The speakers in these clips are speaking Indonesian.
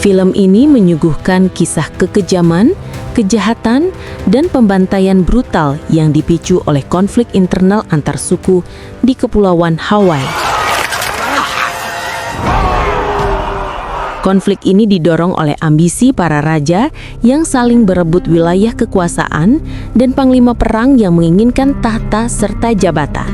Film ini menyuguhkan kisah kekejaman, kejahatan, dan pembantaian brutal yang dipicu oleh konflik internal antar suku di Kepulauan Hawaii. Konflik ini didorong oleh ambisi para raja yang saling berebut wilayah kekuasaan dan panglima perang yang menginginkan tahta serta jabatan.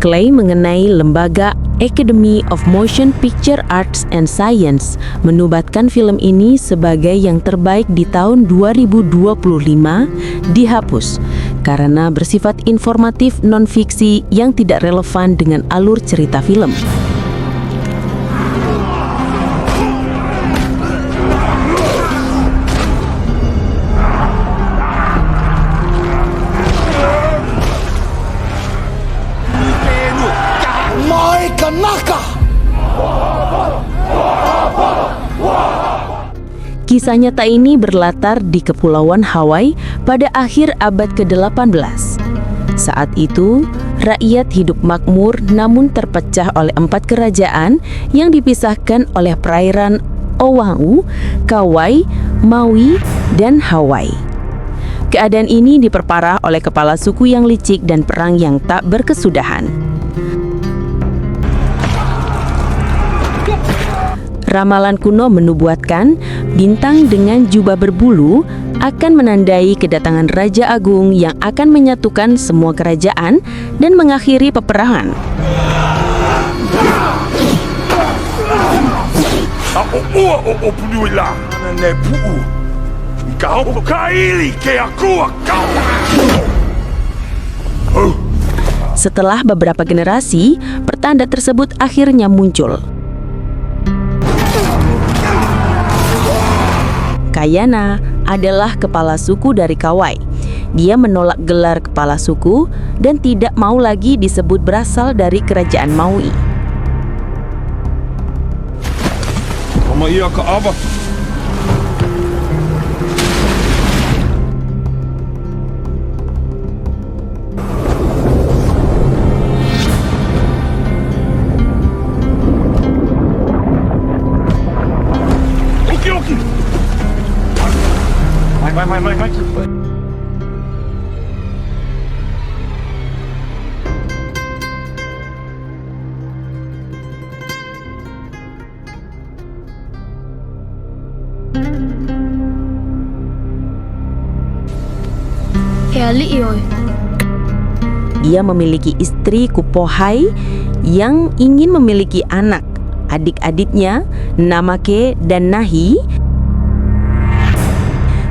Klaim mengenai lembaga Academy of Motion Picture Arts and Science menubatkan film ini sebagai yang terbaik di tahun 2025 dihapus karena bersifat informatif non-fiksi yang tidak relevan dengan alur cerita film. Kisah nyata ini berlatar di Kepulauan Hawaii pada akhir abad ke-18. Saat itu, rakyat hidup makmur namun terpecah oleh 4 kerajaan yang dipisahkan oleh perairan Oahu, Kauai, Maui, dan Hawaii. Keadaan ini diperparah oleh kepala suku yang licik dan perang yang tak berkesudahan. Ramalan kuno menubuatkan bintang dengan jubah berbulu akan menandai kedatangan Raja Agung yang akan menyatukan semua kerajaan dan mengakhiri peperangan. Setelah beberapa generasi, pertanda tersebut akhirnya muncul. Kayana adalah kepala suku dari Kauai. Dia menolak gelar kepala suku dan tidak mau lagi disebut berasal dari kerajaan Maui. Dia memiliki istri Kupohai yang ingin memiliki anak. Adik-adiknya, Namake dan Nahi,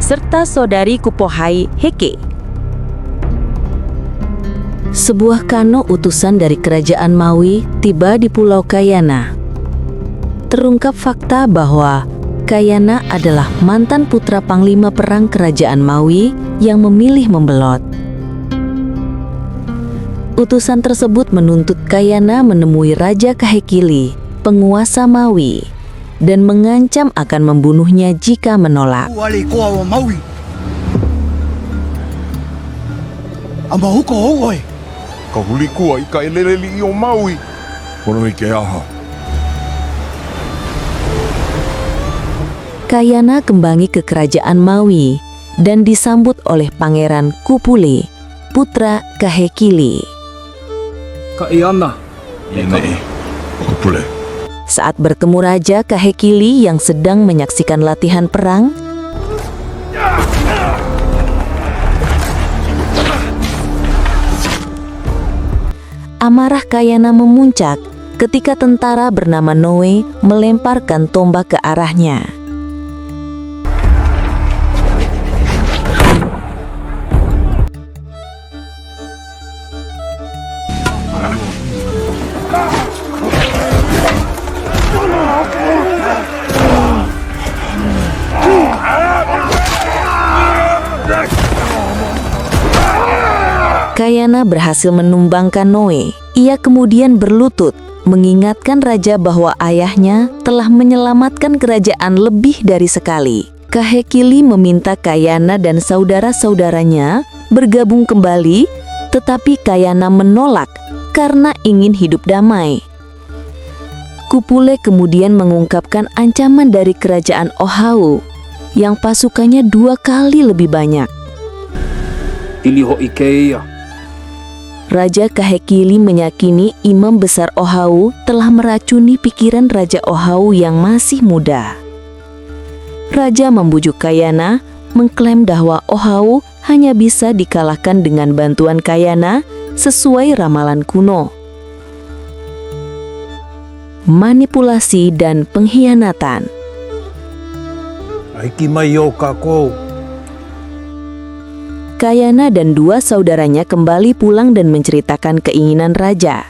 serta saudari Kupohai, Heke. Sebuah kano utusan dari kerajaan Maui tiba di Pulau Kayana. Terungkap fakta bahwa Kayana adalah mantan putra panglima perang kerajaan Maui yang memilih membelot. Utusan tersebut menuntut Kayana menemui Raja Kahekili, penguasa Maui, dan mengancam akan membunuhnya jika menolak. Kayana kembali ke kerajaan Maui dan disambut oleh Pangeran Kupule, putra Kahekili. Saat bertemu Raja Kahekili yang sedang menyaksikan latihan perang, amarah Kayana memuncak ketika tentara bernama Noe melemparkan tombak ke arahnya. Kayana berhasil menumbangkan Noe. Ia kemudian berlutut, mengingatkan raja bahwa ayahnya telah menyelamatkan kerajaan lebih dari sekali. Kahekili meminta Kayana dan saudara-saudaranya bergabung kembali, tetapi Kayana menolak karena ingin hidup damai. Kupule kemudian mengungkapkan ancaman dari kerajaan Oahu yang pasukannya 2 kali lebih banyak. Iliho Ikeia. Raja Kahekili meyakini imam besar Oahu telah meracuni pikiran Raja Oahu yang masih muda. Raja membujuk Kayana mengklaim bahwa Oahu hanya bisa dikalahkan dengan bantuan Kayana sesuai ramalan kuno. Manipulasi dan pengkhianatan. Aiki mai o kako. Kayana dan 2 saudaranya kembali pulang dan menceritakan keinginan raja.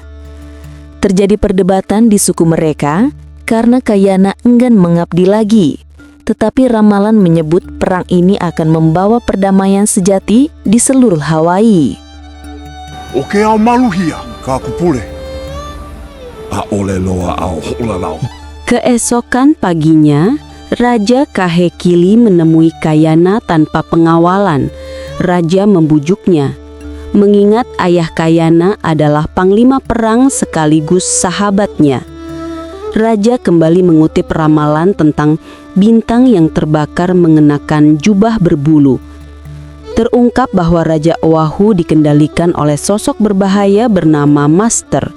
Terjadi perdebatan di suku mereka karena Kayana enggan mengabdi lagi. Tetapi ramalan menyebut perang ini akan membawa perdamaian sejati di seluruh Hawaii. Oke au maluhia ka kupule. A ole loa au hulalau. Keesokan paginya, Raja Kahekili menemui Kayana tanpa pengawalan. Raja membujuknya, mengingat ayah Kayana adalah panglima perang sekaligus sahabatnya. Raja kembali mengutip ramalan tentang bintang yang terbakar mengenakan jubah berbulu. Terungkap bahwa Raja Oahu dikendalikan oleh sosok berbahaya bernama Master.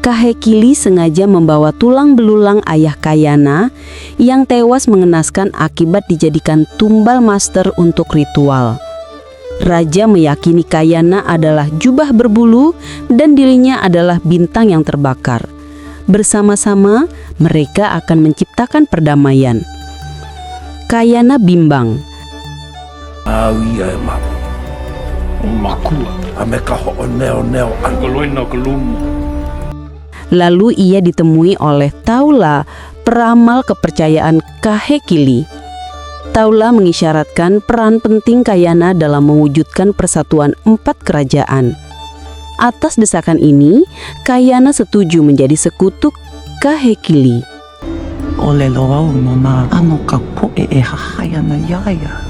Kahekili sengaja membawa tulang belulang ayah Kayana yang tewas mengenaskan akibat dijadikan tumbal Master untuk ritual. Raja meyakini Kayana adalah jubah berbulu dan dirinya adalah bintang yang terbakar. Bersama-sama mereka akan menciptakan perdamaian. Kayana bimbang. Awi ai ma. Makua. Ameka ho neo angoloina kelumu. Lalu ia ditemui oleh Taula, peramal kepercayaan Kahekili. Taula mengisyaratkan peran penting Kayana dalam mewujudkan persatuan 4 kerajaan. Atas desakan ini, Kayana setuju menjadi sekutu Kahekili. Ole loa no na ano ka poe e hahaya na yaya.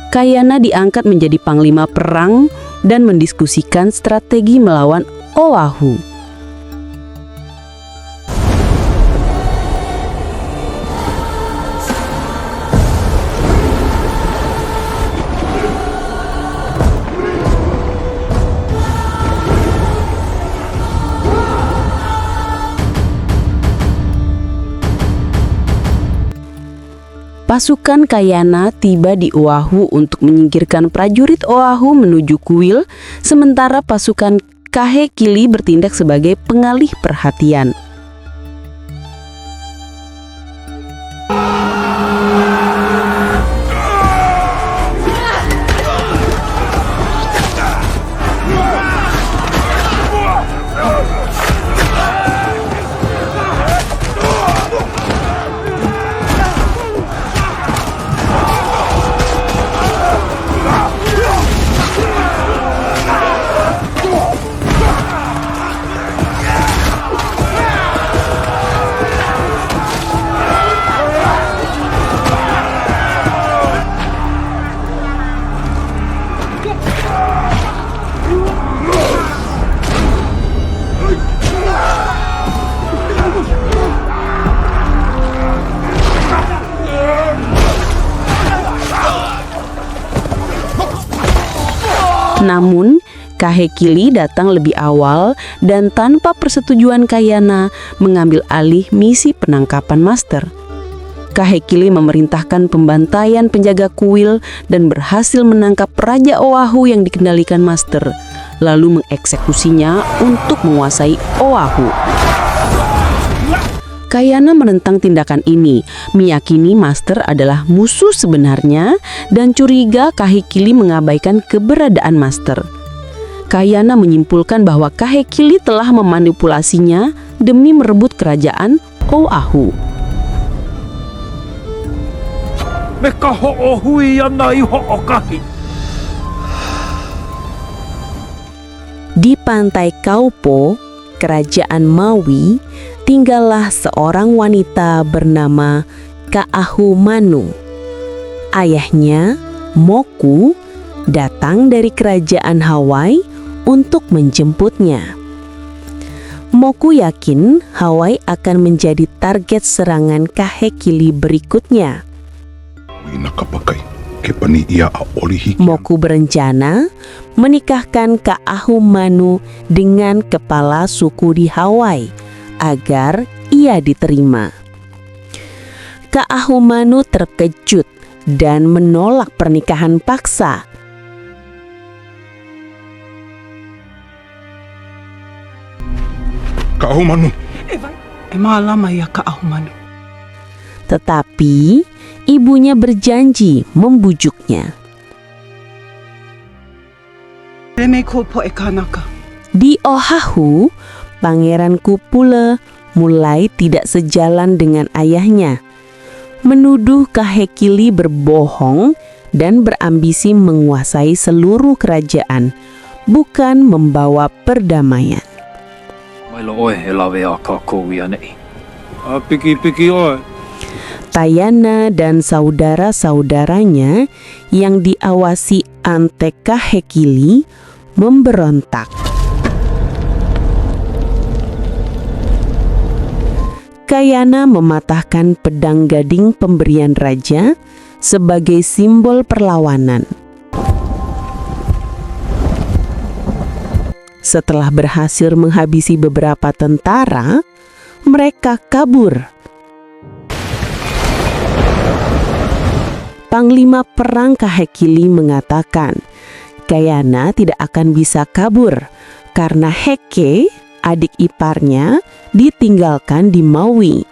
Kayana diangkat menjadi panglima perang dan mendiskusikan strategi melawan Oahu. Pasukan Kayana tiba di Oahu untuk menyingkirkan prajurit Oahu menuju kuil, sementara pasukan Kahekili bertindak sebagai pengalih perhatian. Namun, Kahekili datang lebih awal dan tanpa persetujuan Kayana mengambil alih misi penangkapan Master. Kahekili memerintahkan pembantaian penjaga kuil dan berhasil menangkap Raja Oahu yang dikendalikan Master, lalu mengeksekusinya untuk menguasai Oahu. Kayana menentang tindakan ini, meyakini Master adalah musuh sebenarnya dan curiga Kahekili mengabaikan keberadaan Master. Kayana menyimpulkan bahwa Kahekili telah memanipulasinya demi merebut kerajaan Oahu. Meka ho hui ana i ho kahi. Di pantai Kaupo, kerajaan Maui, tinggallah seorang wanita bernama Ka'ahumanu. Ayahnya, Moku, datang dari kerajaan Hawaii untuk menjemputnya. Moku yakin Hawaii akan menjadi target serangan Kahekili berikutnya. Moku berencana menikahkan Ka'ahumanu dengan kepala suku di Hawaii agar ia diterima. Ka'ahumanu terkejut dan menolak pernikahan paksa. Ka'ahumanu. Malama ya Ka'ahumanu. Tetapi ibunya berjanji membujuknya. Remeko po ekanaka. Di Oahu, Pangeran Kupule mulai tidak sejalan dengan ayahnya, menuduh Kahekili berbohong dan berambisi menguasai seluruh kerajaan, bukan membawa perdamaian. Piki-piki oi. Tayana dan saudara-saudaranya yang diawasi Ante Kahekili memberontak. Kayana mematahkan pedang gading pemberian raja sebagai simbol perlawanan. Setelah berhasil menghabisi beberapa tentara, mereka kabur. Panglima perang Kahekili mengatakan, Kayana tidak akan bisa kabur karena Heke, adik iparnya, ditinggalkan di Maui.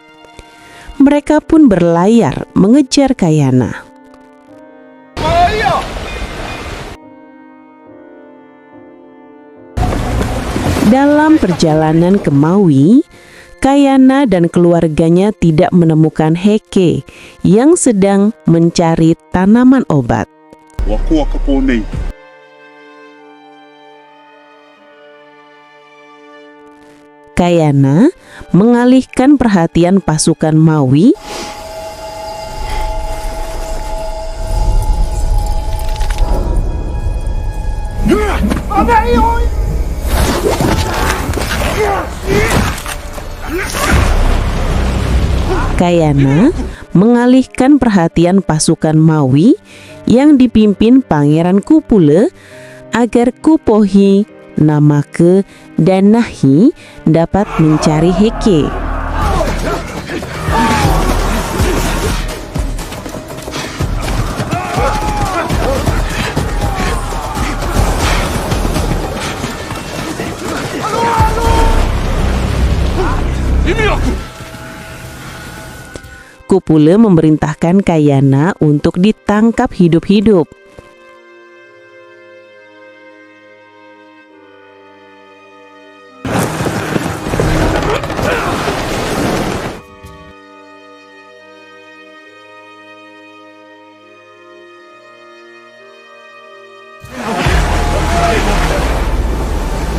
Mereka pun berlayar mengejar Kayana. Dalam perjalanan ke Maui, Kayana dan keluarganya tidak menemukan Heke yang sedang mencari tanaman obat. Kayana mengalihkan perhatian pasukan Maui yang dipimpin Pangeran Kupule agar Kupohi, Namake, dan Nahi dapat mencari Heke. Kupule memerintahkan Kayana untuk ditangkap hidup-hidup.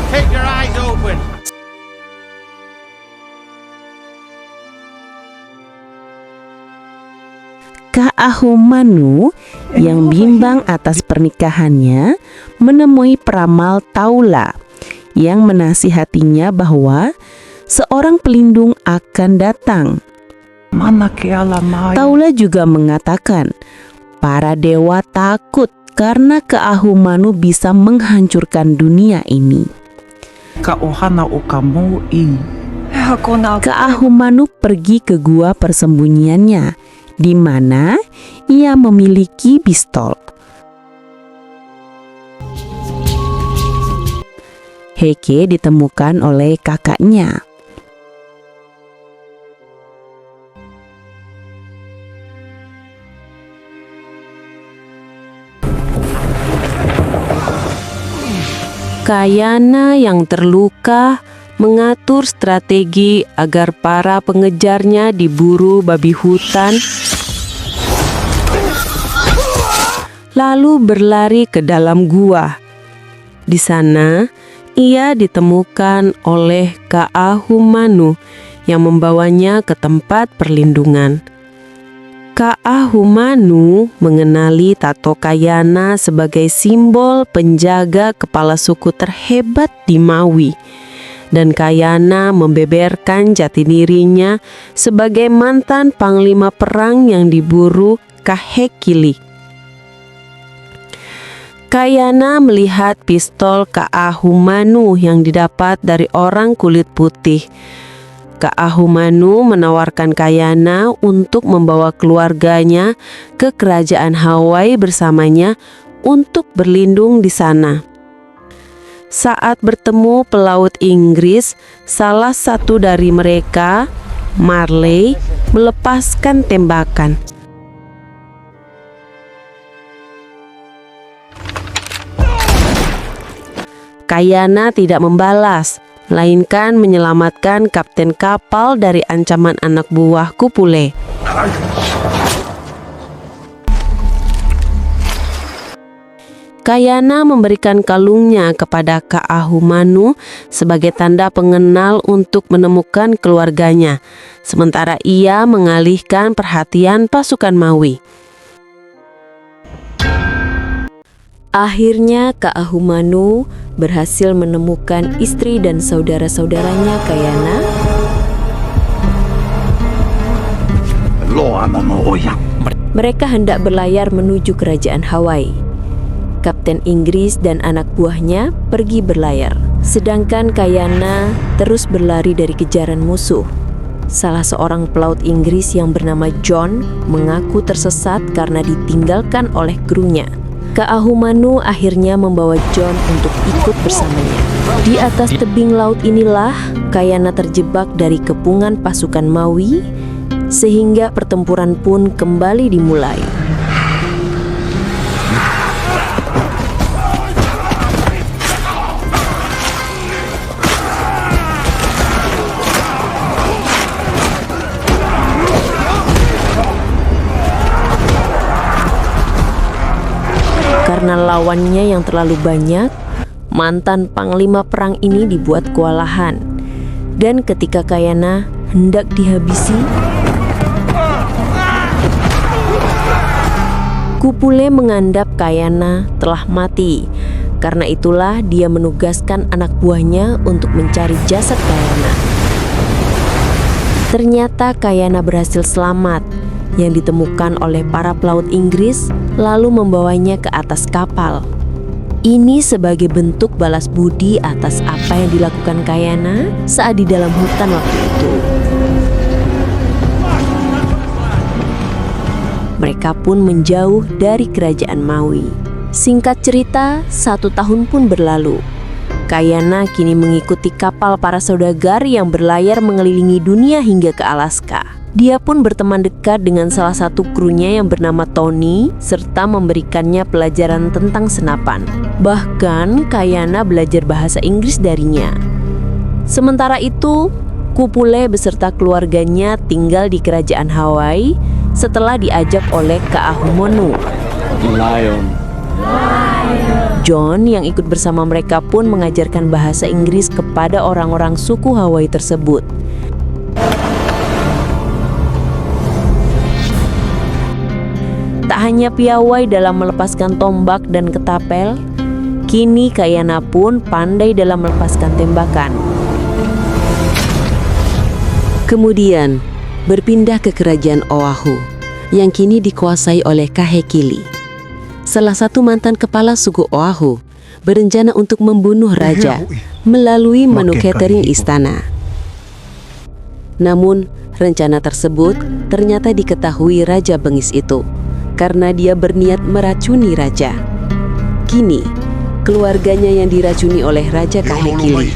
Keep your eyes open. Ka'ahumanu yang bimbang atas pernikahannya menemui peramal Taula yang menasihatinya bahwa seorang pelindung akan datang. Taula juga mengatakan para dewa takut karena Ka'ahumanu bisa menghancurkan dunia ini. Ka'ahumanu pergi ke gua persembunyiannya, di mana ia memiliki pistol. Heke ditemukan oleh kakaknya. Kayana yang terluka mengatur strategi agar para pengejarnya diburu babi hutan, lalu berlari ke dalam gua. Di sana, ia ditemukan oleh Ka'ahumanu yang membawanya ke tempat perlindungan. Ka'ahumanu mengenali tato Kayana sebagai simbol penjaga kepala suku terhebat di Maui. Dan Kayana membeberkan jati dirinya sebagai mantan panglima perang yang diburu Kahekili. Kayana melihat pistol Ka'ahumanu yang didapat dari orang kulit putih. Ka'ahumanu menawarkan Kayana untuk membawa keluarganya ke kerajaan Hawaii bersamanya untuk berlindung di sana. Saat bertemu pelaut Inggris, salah satu dari mereka, Marley, melepaskan tembakan. Kayana tidak membalas, melainkan menyelamatkan kapten kapal dari ancaman anak buah Kupule. Kayana memberikan kalungnya kepada Ka'ahumanu sebagai tanda pengenal untuk menemukan keluarganya, sementara ia mengalihkan perhatian pasukan Maui. Akhirnya Ka'ahumanu berhasil menemukan istri dan saudara-saudaranya Kayana. Mereka hendak berlayar menuju kerajaan Hawaii. Kapten Inggris dan anak buahnya pergi berlayar, sedangkan Kayana terus berlari dari kejaran musuh. Salah seorang pelaut Inggris yang bernama John mengaku tersesat karena ditinggalkan oleh krunya. Ka'ahumanu akhirnya membawa John untuk ikut bersamanya. Di atas tebing laut inilah Kayana terjebak dari kepungan pasukan Maui, sehingga pertempuran pun kembali dimulai. Karena lawannya yang terlalu banyak, mantan panglima perang ini dibuat kewalahan. Dan ketika Kayana hendak dihabisi, Kupule mengandap Kayana telah mati. Karena itulah dia menugaskan anak buahnya untuk mencari jasad Kayana. Ternyata Kayana berhasil selamat, yang ditemukan oleh para pelaut Inggris lalu membawanya ke atas kapal. Ini sebagai bentuk balas budi atas apa yang dilakukan Kayana saat di dalam hutan waktu itu. Mereka pun menjauh dari kerajaan Maui. Singkat cerita, 1 tahun pun berlalu. Kayana kini mengikuti kapal para saudagar yang berlayar mengelilingi dunia hingga ke Alaska. Dia pun berteman dekat dengan salah satu krunya yang bernama Tony, serta memberikannya pelajaran tentang senapan. Bahkan Kayana belajar bahasa Inggris darinya. Sementara itu, Kupule beserta keluarganya tinggal di kerajaan Hawaii setelah diajak oleh Ka'ahumanu. John yang ikut bersama mereka pun mengajarkan bahasa Inggris kepada orang-orang suku Hawaii tersebut. Tak hanya piawai dalam melepaskan tombak dan ketapel, kini Kayana pun pandai dalam melepaskan tembakan. Kemudian berpindah ke kerajaan Oahu, yang kini dikuasai oleh Kahekili. Salah satu mantan kepala suku Oahu berencana untuk membunuh raja melalui menu catering istana. Namun, rencana tersebut ternyata diketahui Raja Bengis itu, karena dia berniat meracuni raja. Kini, keluarganya yang diracuni oleh Raja Kahekili.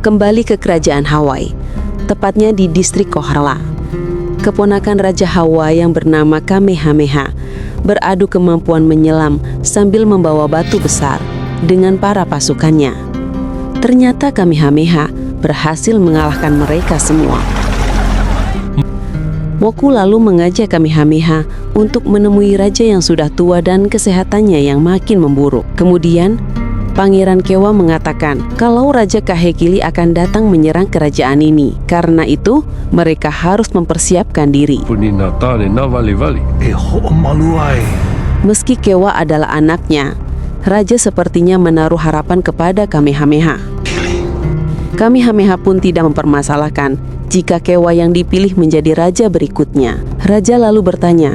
Kembali ke kerajaan Hawaii, tepatnya di distrik Kohala. Keponakan Raja Hawaii yang bernama Kamehameha beradu kemampuan menyelam sambil membawa batu besar dengan para pasukannya. Ternyata Kamehameha berhasil mengalahkan mereka semua. Moku lalu mengajak Kamehameha untuk menemui raja yang sudah tua dan kesehatannya yang makin memburuk. Kemudian, Pangeran Kewa mengatakan kalau Raja Kahekili akan datang menyerang kerajaan ini. Karena itu, mereka harus mempersiapkan diri. Punina tane na vali-vali. E ho'omalu ai. Meski Kewa adalah anaknya, Raja sepertinya menaruh harapan kepada Kamehameha. Kamehameha pun tidak mempermasalahkan jika Kewa yang dipilih menjadi raja berikutnya. Raja lalu bertanya,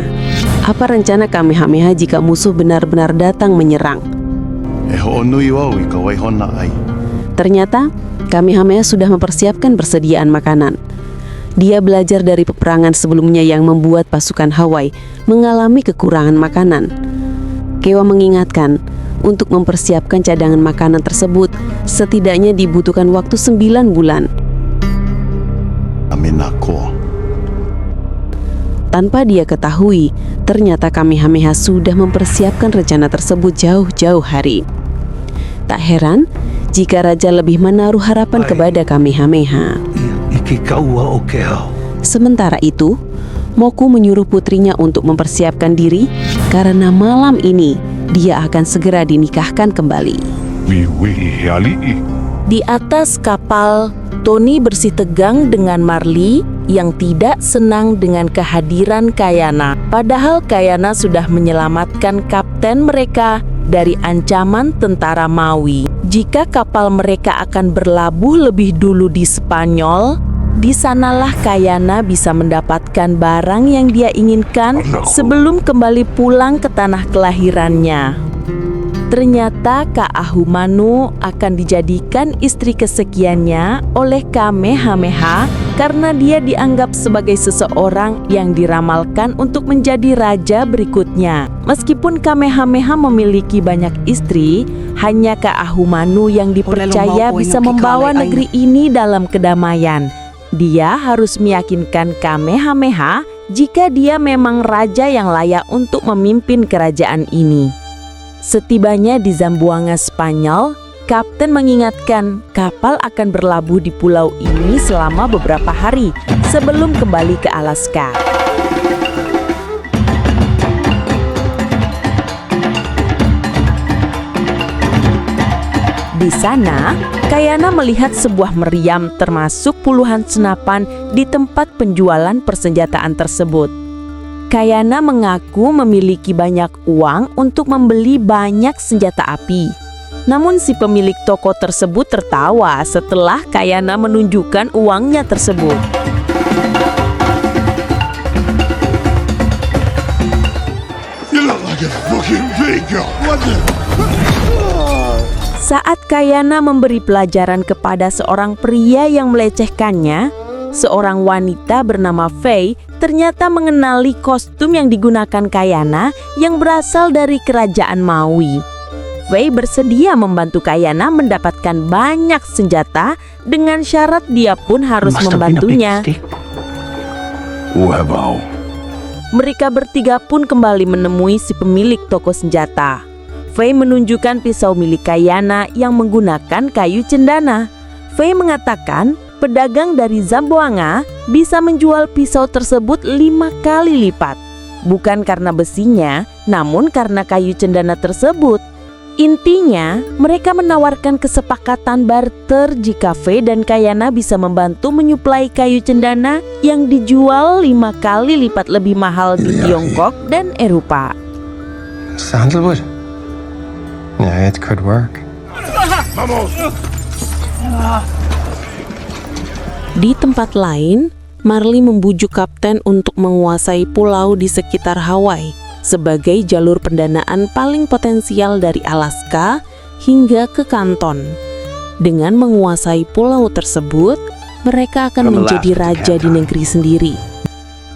apa rencana Kamehameha jika musuh benar-benar datang menyerang? E ho'onui wau I ka waihona ai. Ternyata, Kamehameha sudah mempersiapkan persediaan makanan. Dia belajar dari peperangan sebelumnya yang membuat pasukan Hawaii mengalami kekurangan makanan. Kewa mengingatkan, untuk mempersiapkan cadangan makanan tersebut, setidaknya dibutuhkan waktu 9 bulan. Aminako. Tanpa dia ketahui, ternyata Kamehameha sudah mempersiapkan rencana tersebut jauh-jauh hari. Tak heran jika raja lebih menaruh harapan kepada Kamehameha. Iki kaua o ke au. Sementara itu, Moku menyuruh putrinya untuk mempersiapkan diri karena malam ini dia akan segera dinikahkan kembali. Wiwi hiali'i. Di atas kapal, Tony bersih tegang dengan Marley yang tidak senang dengan kehadiran Kayana. Padahal Kayana sudah menyelamatkan kapten mereka dari ancaman tentara Maui. Jika kapal mereka akan berlabuh lebih dulu di Spanyol, di sanalah Kayana bisa mendapatkan barang yang dia inginkan sebelum kembali pulang ke tanah kelahirannya. Ternyata Ka'ahumanu akan dijadikan istri kesekiannya oleh Kamehameha karena dia dianggap sebagai seseorang yang diramalkan untuk menjadi raja berikutnya. Meskipun Kamehameha memiliki banyak istri, hanya Ka'ahumanu yang dipercaya bisa membawa negeri ini dalam kedamaian. Dia harus meyakinkan Kamehameha jika dia memang raja yang layak untuk memimpin kerajaan ini. Setibanya di Zamboanga, Spanyol, kapten mengingatkan kapal akan berlabuh di pulau ini selama beberapa hari sebelum kembali ke Alaska. Di sana, Kayana melihat sebuah meriam termasuk puluhan senapan di tempat penjualan persenjataan tersebut. Kayana mengaku memiliki banyak uang untuk membeli banyak senjata api. Namun si pemilik toko tersebut tertawa setelah Kayana menunjukkan uangnya tersebut. Saat Kayana memberi pelajaran kepada seorang pria yang melecehkannya, seorang wanita bernama Faye ternyata mengenali kostum yang digunakan Kayana yang berasal dari kerajaan Maui. Faye bersedia membantu Kayana mendapatkan banyak senjata dengan syarat dia pun harus membantunya. Mereka bertiga pun kembali menemui si pemilik toko senjata. Faye menunjukkan pisau milik Kayana yang menggunakan kayu cendana. Faye mengatakan pedagang dari Zamboanga bisa menjual pisau tersebut 5 kali lipat. Bukan karena besinya, namun karena kayu cendana tersebut. Intinya, mereka menawarkan kesepakatan barter jika Faye dan Kayana bisa membantu menyuplai kayu cendana yang dijual 5 kali lipat lebih mahal di Tiongkok dan Eropa. Sandalwood? Yeah, it could work. Di tempat lain, Marley membujuk kapten untuk menguasai pulau di sekitar Hawaii sebagai jalur pendanaan paling potensial dari Alaska hingga ke Kanton. Dengan menguasai pulau tersebut, mereka akan menjadi raja di negeri sendiri.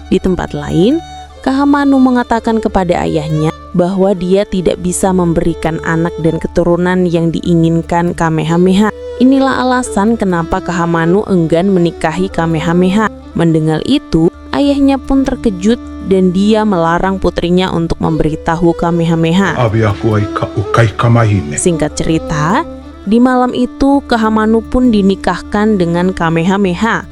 Di tempat lain, Kahamanu mengatakan kepada ayahnya bahwa dia tidak bisa memberikan anak dan keturunan yang diinginkan Kamehameha. Inilah alasan kenapa Kahamanu enggan menikahi Kamehameha. Mendengar itu, ayahnya pun terkejut dan dia melarang putrinya untuk memberitahu Kamehameha. Singkat cerita, di malam itu Kahamanu pun dinikahkan dengan Kamehameha.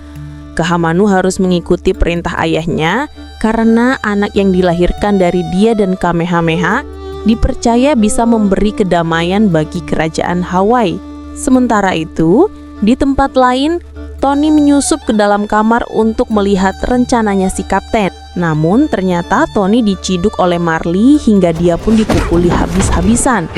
Kahamanu harus mengikuti perintah ayahnya karena anak yang dilahirkan dari dia dan Kamehameha dipercaya bisa memberi kedamaian bagi kerajaan Hawaii. Sementara itu, di tempat lain, Tony menyusup ke dalam kamar untuk melihat rencananya si kapten. Namun ternyata Tony diciduk oleh Marley hingga dia pun dipukuli habis-habisan.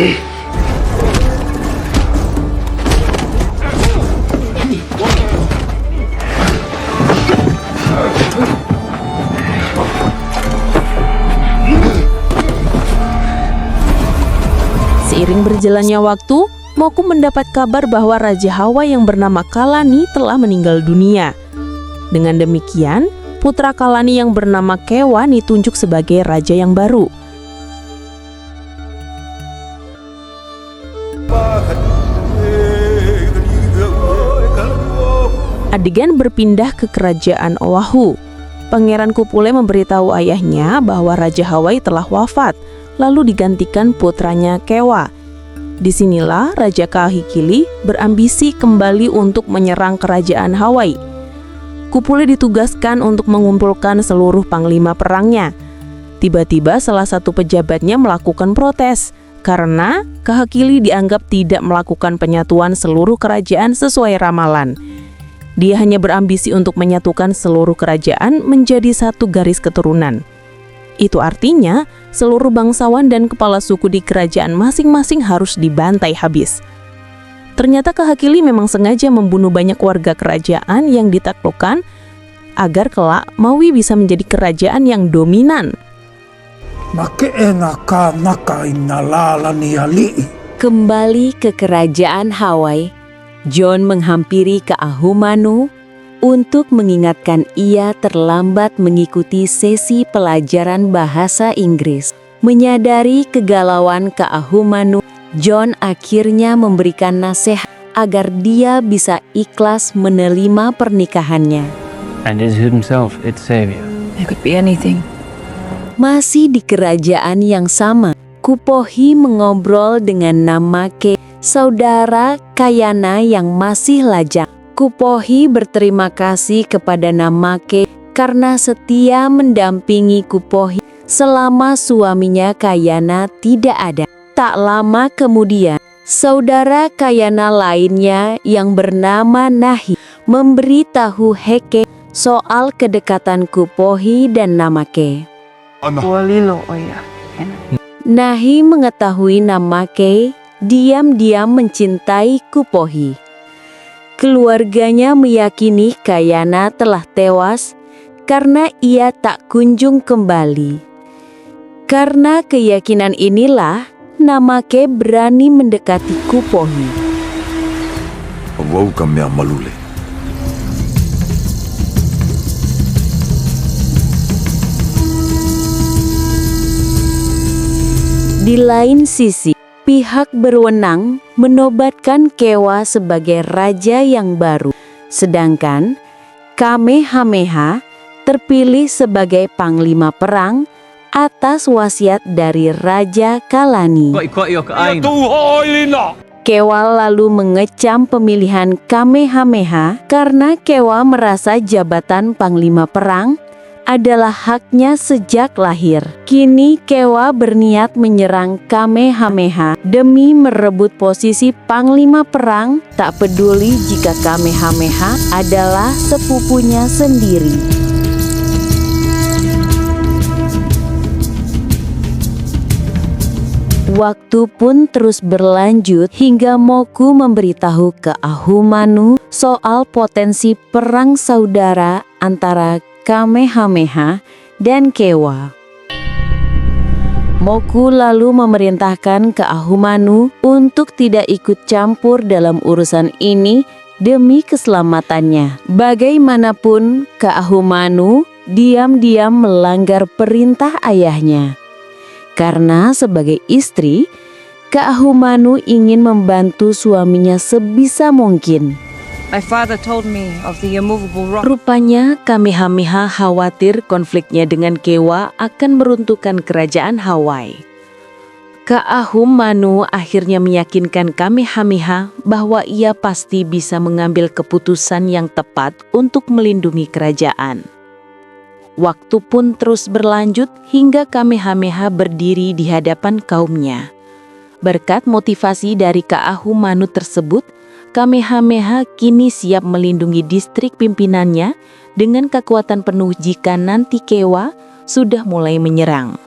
Seiring berjalannya waktu, Moku mendapat kabar bahwa Raja Hawaii yang bernama Kalani telah meninggal dunia. Dengan demikian, putra Kalani yang bernama Kewa ditunjuk sebagai raja yang baru. Adegan berpindah ke kerajaan Oahu. Pangeran Kupule memberitahu ayahnya bahwa Raja Hawaii telah wafat, lalu digantikan putranya Kewa. Disinilah Raja Kahikili berambisi kembali untuk menyerang kerajaan Hawaii. Kupule ditugaskan untuk mengumpulkan seluruh panglima perangnya. Tiba-tiba salah satu pejabatnya melakukan protes karena Kahikili dianggap tidak melakukan penyatuan seluruh kerajaan sesuai ramalan. Dia hanya berambisi untuk menyatukan seluruh kerajaan menjadi satu garis keturunan. Itu artinya seluruh bangsawan dan kepala suku di kerajaan masing-masing harus dibantai habis. Ternyata Kahikili memang sengaja membunuh banyak warga kerajaan yang ditaklukkan agar kelak Maui bisa menjadi kerajaan yang dominan. Kembali ke kerajaan Hawaii, John menghampiri Ka'ahumanu untuk mengingatkan ia terlambat mengikuti sesi pelajaran bahasa Inggris. Menyadari kegalauan Ka'ahumanu, John akhirnya memberikan nasihat agar dia bisa ikhlas menerima pernikahannya. And is himself its savior. It could be anything. Masih di kerajaan yang sama, Kupohi mengobrol dengan Namake, saudara Kayana yang masih lajang. Kupohi berterima kasih kepada Namake karena setia mendampingi Kupohi selama suaminya Kayana tidak ada. Tak lama kemudian, saudara Kayana lainnya yang bernama Nahi memberitahu Heke soal kedekatan Kupohi dan Namake. Nahi mengetahui Namake diam-diam mencintai Kupohi. Keluarganya meyakini Kayana telah tewas karena ia tak kunjung kembali. Karena keyakinan inilah, Namake berani mendekati Kupohi. Di lain sisi, pihak berwenang menobatkan Kewa sebagai raja yang baru, sedangkan Kamehameha terpilih sebagai panglima perang atas wasiat dari Raja Kalani. Kewa lalu mengecam pemilihan Kamehameha karena Kewa merasa jabatan panglima perang adalah haknya sejak lahir. Kini Kewa berniat menyerang Kamehameha demi merebut posisi panglima perang, tak peduli jika Kamehameha adalah sepupunya sendiri. Waktu pun terus berlanjut hingga Moku memberitahu Ka'ahumanu soal potensi perang saudara antara Kamehameha dan Kewa. Moku lalu memerintahkan Ka'ahumanu untuk tidak ikut campur dalam urusan ini demi keselamatannya. Bagaimanapun, Ka'ahumanu diam-diam melanggar perintah ayahnya. Karena sebagai istri, Ka'ahumanu ingin membantu suaminya sebisa mungkin. My father told me of the immovable rock. Rupanya Kamehameha khawatir konfliknya dengan Kewa akan meruntuhkan kerajaan Hawaii. Ka'ahumanu akhirnya meyakinkan Kamehameha bahwa ia pasti bisa mengambil keputusan yang tepat untuk melindungi kerajaan. Waktu pun terus berlanjut hingga Kamehameha berdiri di hadapan kaumnya. Berkat motivasi dari Ka'ahum Manut tersebut, Kamehameha kini siap melindungi distrik pimpinannya dengan kekuatan penuh jika nanti Kewa sudah mulai menyerang.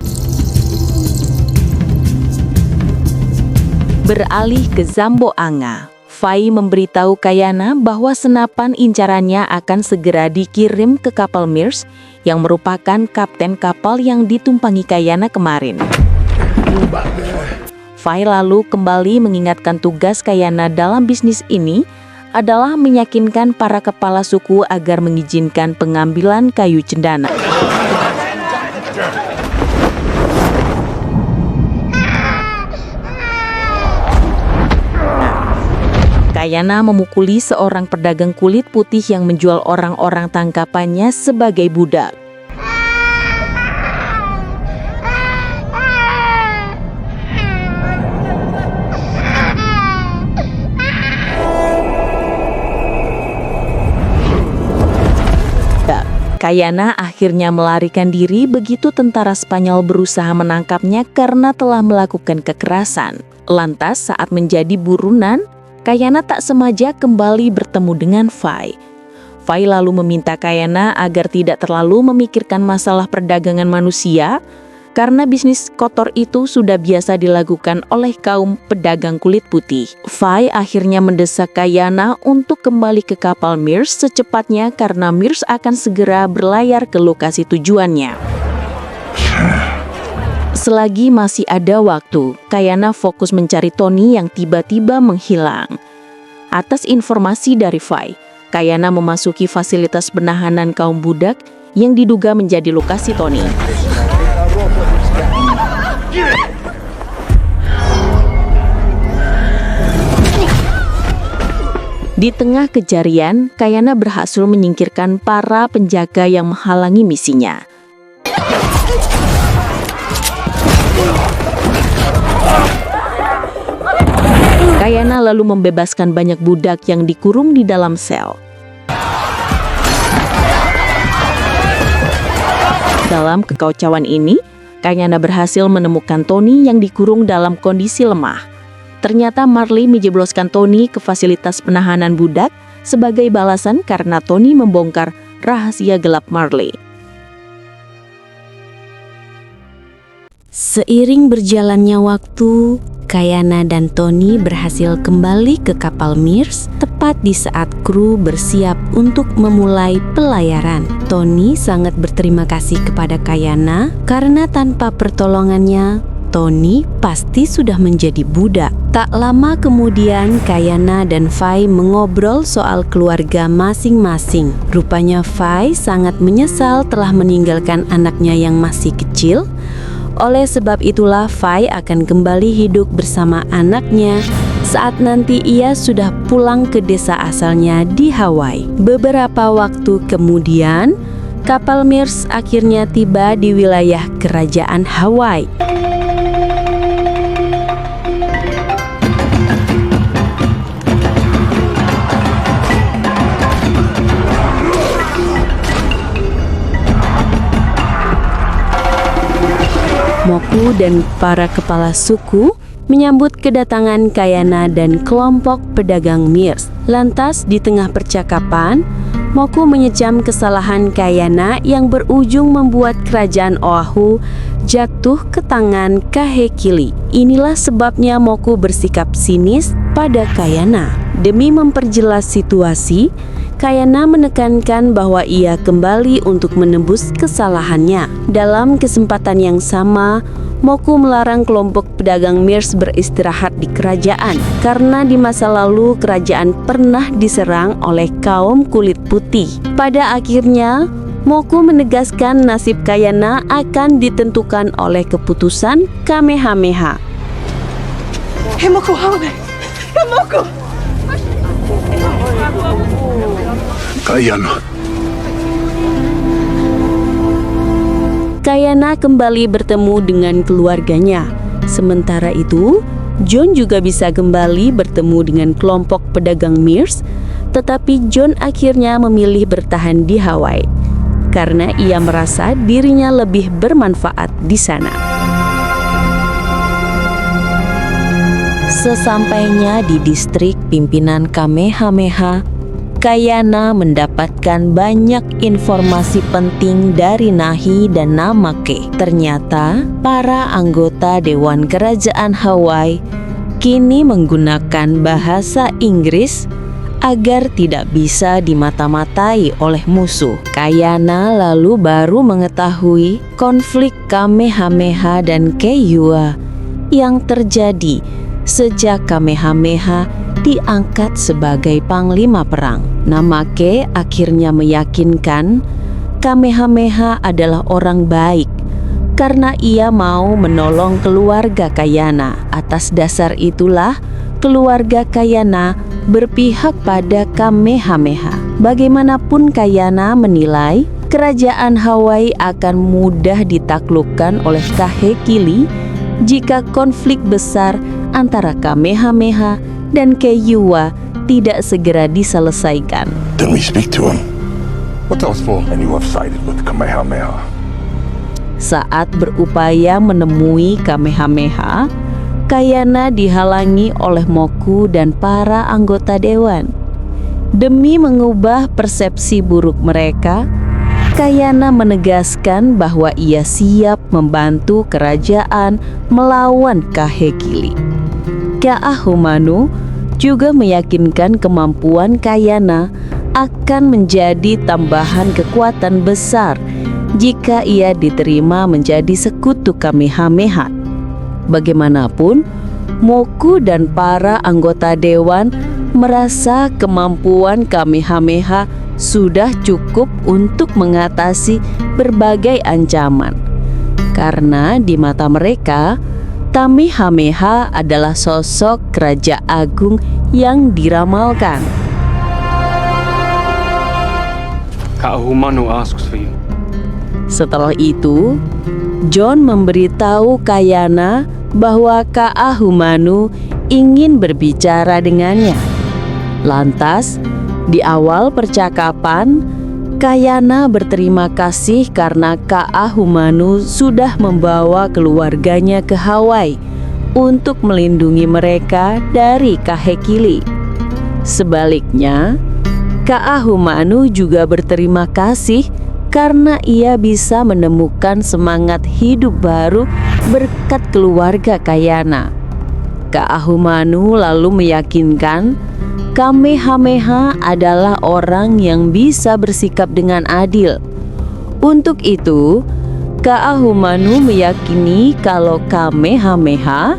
Beralih ke Zamboanga, Fai memberitahu Kayana bahwa senapan incarannya akan segera dikirim ke kapal Mears yang merupakan kapten kapal yang ditumpangi Kayana kemarin. Fai lalu kembali mengingatkan tugas Kayana dalam bisnis ini adalah meyakinkan para kepala suku agar mengizinkan pengambilan kayu cendana. Kayana memukuli seorang pedagang kulit putih yang menjual orang-orang tangkapannya sebagai budak. Kayana akhirnya melarikan diri begitu tentara Spanyol berusaha menangkapnya karena telah melakukan kekerasan. Lantas saat menjadi buronan, Kayana tak sengaja kembali bertemu dengan Fai. Fai lalu meminta Kayana agar tidak terlalu memikirkan masalah perdagangan manusia karena bisnis kotor itu sudah biasa dilakukan oleh kaum pedagang kulit putih. Fai akhirnya mendesak Kayana untuk kembali ke kapal Mears secepatnya karena Mears akan segera berlayar ke lokasi tujuannya. Selagi masih ada waktu, Kayana fokus mencari Tony yang tiba-tiba menghilang. Atas informasi dari Fai, Kayana memasuki fasilitas penahanan kaum budak yang diduga menjadi lokasi Tony. Di tengah kejarian, Kayana berhasil menyingkirkan para penjaga yang menghalangi misinya. Kayana lalu membebaskan banyak budak yang dikurung di dalam sel. Dalam kekacauan ini, Kayana berhasil menemukan Tony yang dikurung dalam kondisi lemah. Ternyata Marley menjebloskan Tony ke fasilitas penahanan budak sebagai balasan karena Tony membongkar rahasia gelap Marley. Seiring berjalannya waktu, Kayana dan Tony berhasil kembali ke kapal Mears tepat di saat kru bersiap untuk memulai pelayaran. Tony sangat berterima kasih kepada Kayana karena tanpa pertolongannya, Tony pasti sudah menjadi budak. Tak lama kemudian, Kayana dan Fai mengobrol soal keluarga masing-masing. Rupanya Fai sangat menyesal telah meninggalkan anaknya yang masih kecil. Oleh sebab itulah Fai akan kembali hidup bersama anaknya saat nanti ia sudah pulang ke desa asalnya di Hawaii. Beberapa waktu kemudian, kapal Mears akhirnya tiba di wilayah kerajaan Hawaii. Moku dan para kepala suku menyambut kedatangan Kayana dan kelompok pedagang Mears. Lantas di tengah percakapan, Moku menyecam kesalahan Kayana yang berujung membuat kerajaan Oahu jatuh ke tangan Kahekili. Inilah sebabnya Moku bersikap sinis pada Kayana. Demi memperjelas situasi, Kayana menekankan bahwa ia kembali untuk menebus kesalahannya. Dalam kesempatan yang sama, Moku melarang kelompok pedagang Mears beristirahat di kerajaan karena di masa lalu kerajaan pernah diserang oleh kaum kulit putih. Pada akhirnya, Moku menegaskan nasib Kayana akan ditentukan oleh keputusan Kamehameha. Kayana. Kayana kembali bertemu dengan keluarganya. Sementara itu, John juga bisa kembali bertemu dengan kelompok pedagang Mears, tetapi John akhirnya memilih bertahan di Hawaii. karena ia merasa dirinya lebih bermanfaat di sana. Sesampainya di distrik pimpinan Kamehameha, Kayana mendapatkan banyak informasi penting dari Nahi dan Namake. Ternyata, para anggota Dewan Kerajaan Hawaii kini menggunakan bahasa Inggris agar tidak bisa dimata-matai oleh musuh. Kayana lalu baru mengetahui konflik Kamehameha dan Keiua yang terjadi sejak Kamehameha diangkat sebagai panglima perang. Namake akhirnya meyakinkan Kamehameha adalah orang baik karena ia mau menolong keluarga Kayana. Atas dasar itulah keluarga Kayana berpihak pada Kamehameha. Bagaimanapun Kayana menilai kerajaan Hawaii akan mudah ditaklukkan oleh Kahekili jika konflik besar antara Kamehameha dan Keiua tidak segera diselesaikan. Then we speak to him. What else for? And you have sided with Kamehameha. Saat berupaya menemui Kamehameha, Kayana dihalangi oleh Moku dan para anggota dewan. Demi mengubah persepsi buruk mereka, Kayana menegaskan bahwa ia siap membantu kerajaan melawan Kahekili. Ka'ahumanu juga meyakinkan kemampuan Kayana akan menjadi tambahan kekuatan besar jika ia diterima menjadi sekutu Kamehameha. Bagaimanapun, Moku dan para anggota dewan merasa kemampuan Kamehameha sudah cukup untuk mengatasi berbagai ancaman. Karena di mata mereka, Kamehameha adalah sosok Raja Agung yang diramalkan. Ka'ahumanu asks for you. Setelah itu, John memberitahu Kayana bahwa Ka'ahumanu ingin berbicara dengannya. Lantas, di awal percakapan, Kayana berterima kasih karena Ka'ahumanu sudah membawa keluarganya ke Hawaii untuk melindungi mereka dari Kahekili. Sebaliknya, Ka'ahumanu juga berterima kasih karena ia bisa menemukan semangat hidup baru berkat keluarga Kayana. Ka'ahumanu lalu meyakinkan Kamehameha adalah orang yang bisa bersikap dengan adil. Untuk itu, Ka'ahumanu meyakini kalau Kamehameha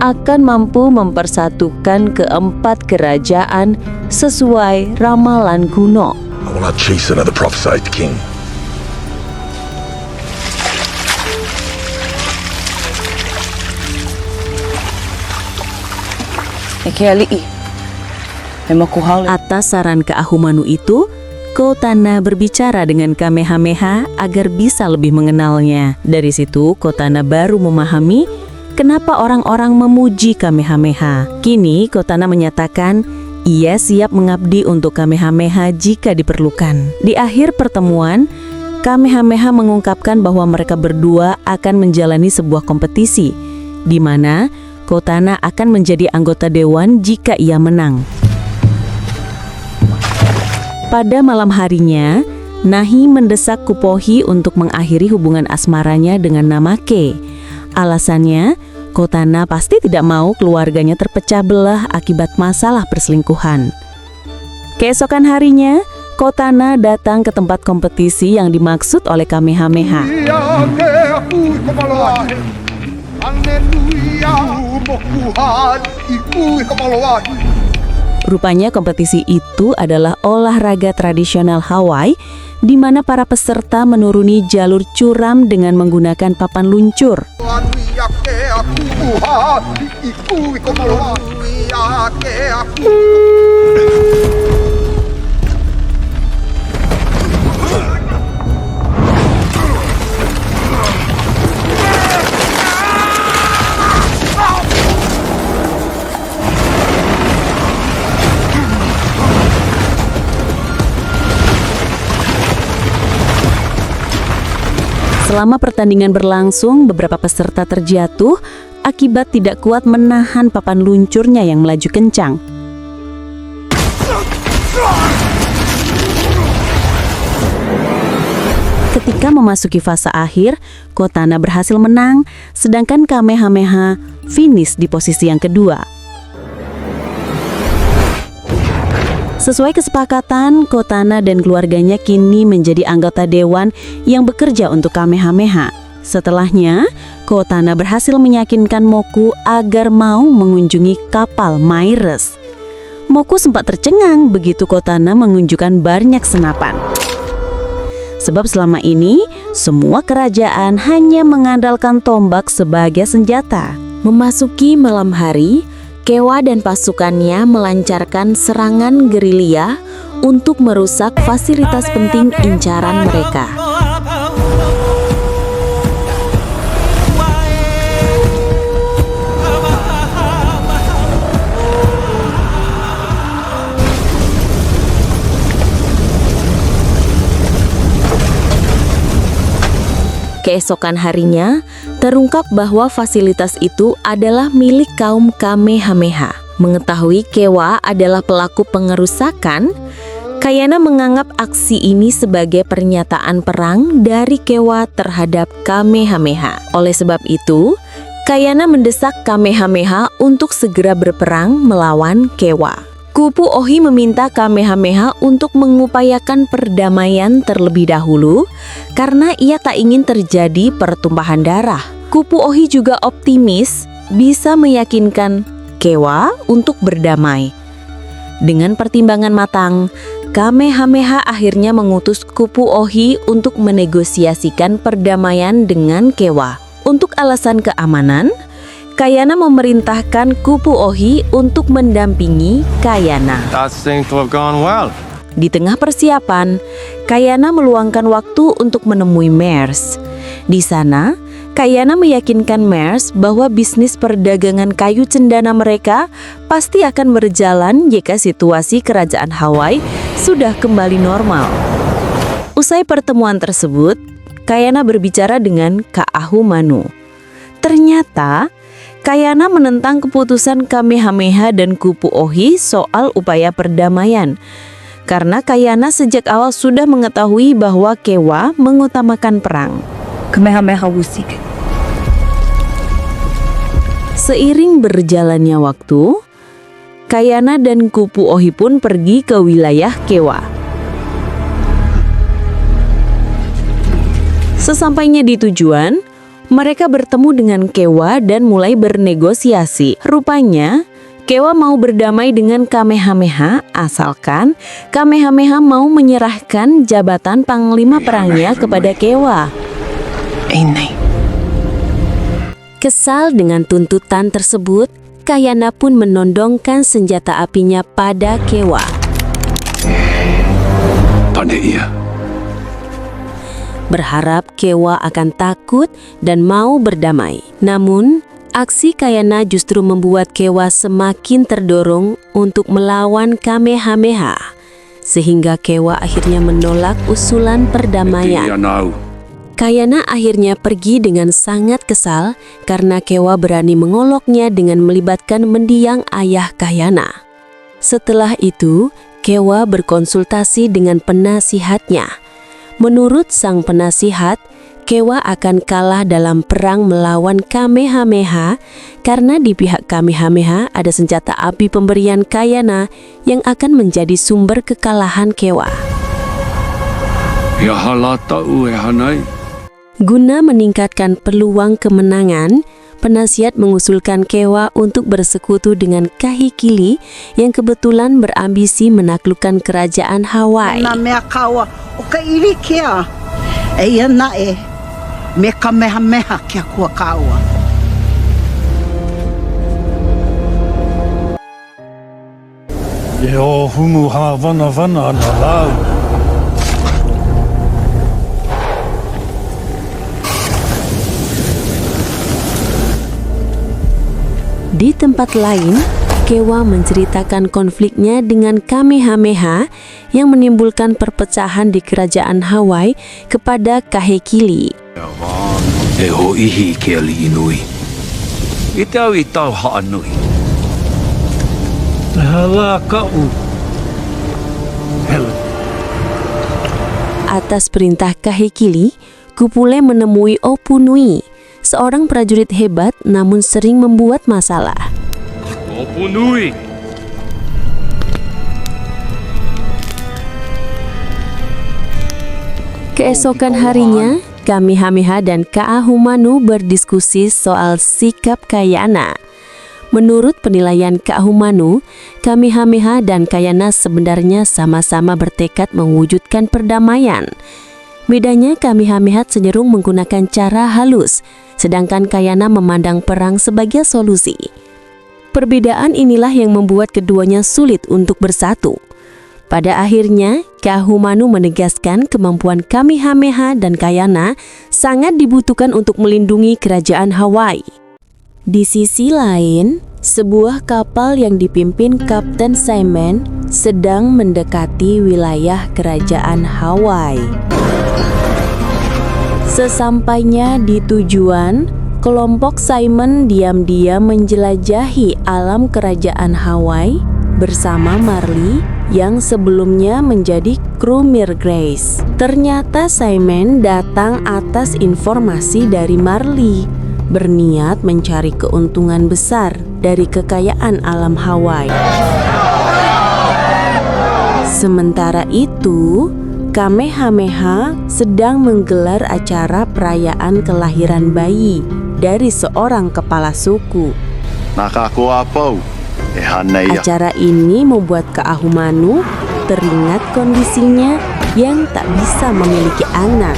akan mampu mempersatukan keempat kerajaan sesuai ramalan kuno. I will not chase another prophesied king. Atas saran Ka'ahumanu itu, Kotana berbicara dengan Kamehameha agar bisa lebih mengenalnya. Dari situ, Kotana baru memahami kenapa orang-orang memuji Kamehameha. Kini, Kotana menyatakan ia siap mengabdi untuk Kamehameha jika diperlukan. Di akhir pertemuan, Kamehameha mengungkapkan bahwa mereka berdua akan menjalani sebuah kompetisi, di mana Kotana akan menjadi anggota dewan jika ia menang. Pada malam harinya, Nahi mendesak Kupohi untuk mengakhiri hubungan asmaranya dengan Namake. Alasannya, Kotana pasti tidak mau keluarganya terpecah belah akibat masalah perselingkuhan. Keesokan harinya, Kotana datang ke tempat kompetisi yang dimaksud oleh Kamehameha. Rupanya kompetisi itu adalah olahraga tradisional Hawaii di mana para peserta menuruni jalur curam dengan menggunakan papan luncur. Selama pertandingan berlangsung, beberapa peserta terjatuh akibat tidak kuat menahan papan luncurnya yang melaju kencang. Ketika memasuki fase akhir, Kotana berhasil menang, sedangkan Kamehameha finish di posisi yang kedua. Sesuai kesepakatan, Kotana dan keluarganya kini menjadi anggota dewan yang bekerja untuk Kamehameha. Setelahnya, Kotana berhasil meyakinkan Moku agar mau mengunjungi kapal Maires. Moku sempat tercengang begitu Kotana menunjukkan banyak senapan. Sebab selama ini, semua kerajaan hanya mengandalkan tombak sebagai senjata. Memasuki malam hari, Kewa dan pasukannya melancarkan serangan gerilya untuk merusak fasilitas penting incaran mereka. Keesokan harinya, terungkap bahwa fasilitas itu adalah milik kaum Kamehameha. Mengetahui Kewa adalah pelaku pengerusakan, Kayana menganggap aksi ini sebagai pernyataan perang dari Kewa terhadap Kamehameha. Oleh sebab itu, Kayana mendesak Kamehameha untuk segera berperang melawan Kewa. Kupu Ohi meminta Kamehameha untuk mengupayakan perdamaian terlebih dahulu karena ia tak ingin terjadi pertumpahan darah. Kupu Ohi juga optimis bisa meyakinkan Kewa untuk berdamai. Dengan pertimbangan matang, Kamehameha akhirnya mengutus Kupu Ohi untuk menegosiasikan perdamaian dengan Kewa. Untuk alasan keamanan, Kayana memerintahkan Kupu Ohi untuk mendampingi Kayana. That seems to have gone well. Di tengah persiapan, Kayana meluangkan waktu untuk menemui Mers. Di sana, Kayana meyakinkan Mers bahwa bisnis perdagangan kayu cendana mereka pasti akan berjalan jika situasi kerajaan Hawaii sudah kembali normal. Usai pertemuan tersebut, Kayana berbicara dengan Ka'ahu Manu. Ternyata, Kayana menentang keputusan Kamehameha dan Kupu Ohi soal upaya perdamaian. Karena Kayana sejak awal sudah mengetahui bahwa Kewa mengutamakan perang. Kamehameha will seek it. Seiring berjalannya waktu, Kayana dan Kupu Ohi pun pergi ke wilayah Kewa. Sesampainya di tujuan, mereka bertemu dengan Kewa dan mulai bernegosiasi. Rupanya, Kewa mau berdamai dengan Kamehameha asalkan Kamehameha mau menyerahkan jabatan panglima perangnya kepada Kewa. Ini. Kesal dengan tuntutan tersebut, Kayana pun menondongkan senjata apinya pada Kewa. Pandai ia. Berharap Kewa akan takut dan mau berdamai. Namun, aksi Kayana justru membuat Kewa semakin terdorong untuk melawan Kamehameha, sehingga Kewa akhirnya menolak usulan perdamaian. Kayana akhirnya pergi dengan sangat kesal karena Kewa berani mengoloknya dengan melibatkan mendiang ayah Kayana. Setelah itu, Kewa berkonsultasi dengan penasihatnya. Menurut sang penasihat, Kewa akan kalah dalam perang melawan Kamehameha karena di pihak Kamehameha ada senjata api pemberian Kayana yang akan menjadi sumber kekalahan Kewa. Ya halata hanai. Guna meningkatkan peluang kemenangan, penasihat mengusulkan Kewa untuk bersekutu dengan Kahikili yang kebetulan berambisi menaklukkan kerajaan Hawaii. Na mea kaua o ka iri kia e ia nae me Kamehameha kia kua kaua. E o hungu ha wana na lau. Di tempat lain, Kewa menceritakan konfliknya dengan Kamehameha yang menimbulkan perpecahan di kerajaan Hawaii kepada Kahekili. E ho ihi ke ali inui. Itau ha'anui. Hala kau. Hela. Atas perintah Kahekili, Kupule menemui Opunui, seorang prajurit hebat namun sering membuat masalah. Opunui. Keesokan harinya, Kamehameha dan Kaahumanu berdiskusi soal sikap Kayana. Menurut penilaian Kaahumanu, Kamehameha dan Kayana sebenarnya sama-sama bertekad mewujudkan perdamaian. Bedanya Kamehameha cenderung menggunakan cara halus, sedangkan Kayana memandang perang sebagai solusi. Perbedaan inilah yang membuat keduanya sulit untuk bersatu. Pada akhirnya, Kaahumanu menegaskan kemampuan Kamehameha dan Kayana sangat dibutuhkan untuk melindungi kerajaan Hawaii. Di sisi lain, sebuah kapal yang dipimpin Kapten Simon sedang mendekati wilayah kerajaan Hawaii. Sesampainya di tujuan, kelompok Simon diam-diam menjelajahi alam kerajaan Hawaii bersama Marley yang sebelumnya menjadi kru Mir Grace. Ternyata Simon datang atas informasi dari Marley, berniat mencari keuntungan besar dari kekayaan alam Hawaii. Sementara itu, Kamehameha sedang menggelar acara perayaan kelahiran bayi dari seorang kepala suku. Nakaku apau. Acara ini membuat Kaahumanu teringat kondisinya yang tak bisa memiliki anak.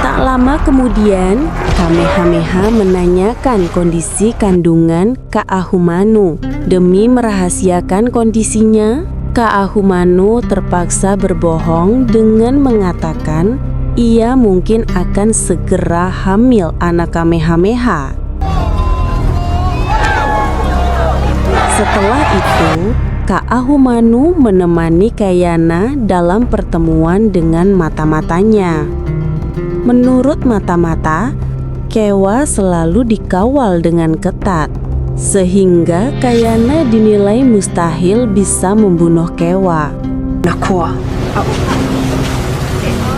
Tak lama kemudian, Kamehameha menanyakan kondisi kandungan Kaahumanu. Demi merahasiakan kondisinya, Kaahumanu terpaksa berbohong dengan mengatakan ia mungkin akan segera hamil anak Kamehameha. Setelah itu, Kaahumanu menemani Kayana dalam pertemuan dengan mata-matanya. Menurut mata-mata, Kewa selalu dikawal dengan ketat, sehingga Kayana dinilai mustahil bisa membunuh Kewa.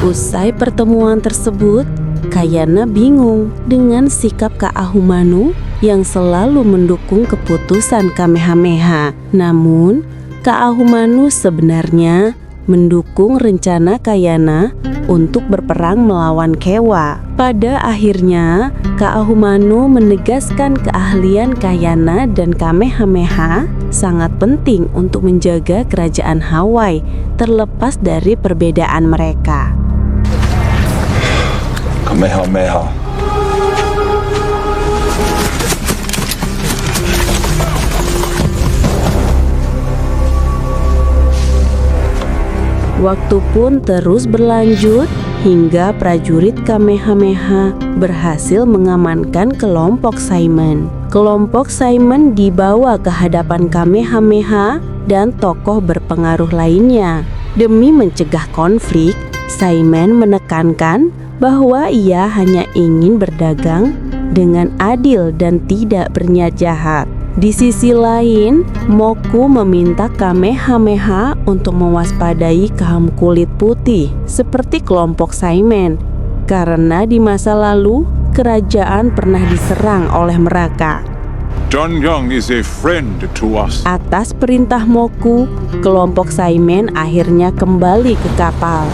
Usai pertemuan tersebut, Kayana bingung dengan sikap Kaahumanu yang selalu mendukung keputusan Kamehameha. Namun, Kaahumanu sebenarnya mendukung rencana Kayana untuk berperang melawan Kewa. Pada akhirnya, Kaahumanu menegaskan keahlian Kayana dan Kamehameha sangat penting untuk menjaga kerajaan Hawaii terlepas dari perbedaan mereka. Kamehameha. Waktu pun terus berlanjut hingga prajurit Kamehameha berhasil mengamankan kelompok Simon. Kelompok Simon dibawa ke hadapan Kamehameha dan tokoh berpengaruh lainnya. Demi mencegah konflik, Simon menekankan bahwa ia hanya ingin berdagang dengan adil dan tidak berniat jahat. Di sisi lain, Moku meminta Kamehameha untuk mewaspadai kaum kulit putih seperti kelompok Simon, karena di masa lalu kerajaan pernah diserang oleh mereka. John Young is a friend to us. Atas perintah Moku, kelompok Simon akhirnya kembali ke kapal.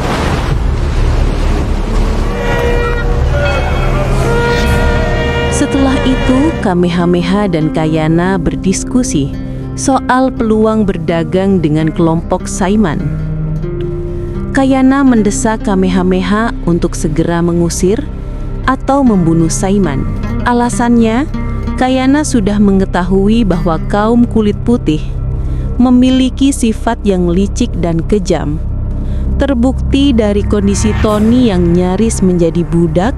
Setelah itu, Kamehameha dan Kayana berdiskusi soal peluang berdagang dengan kelompok Simon. Kayana mendesak Kamehameha untuk segera mengusir atau membunuh Simon. Alasannya, Kayana sudah mengetahui bahwa kaum kulit putih memiliki sifat yang licik dan kejam. Terbukti dari kondisi Tony yang nyaris menjadi budak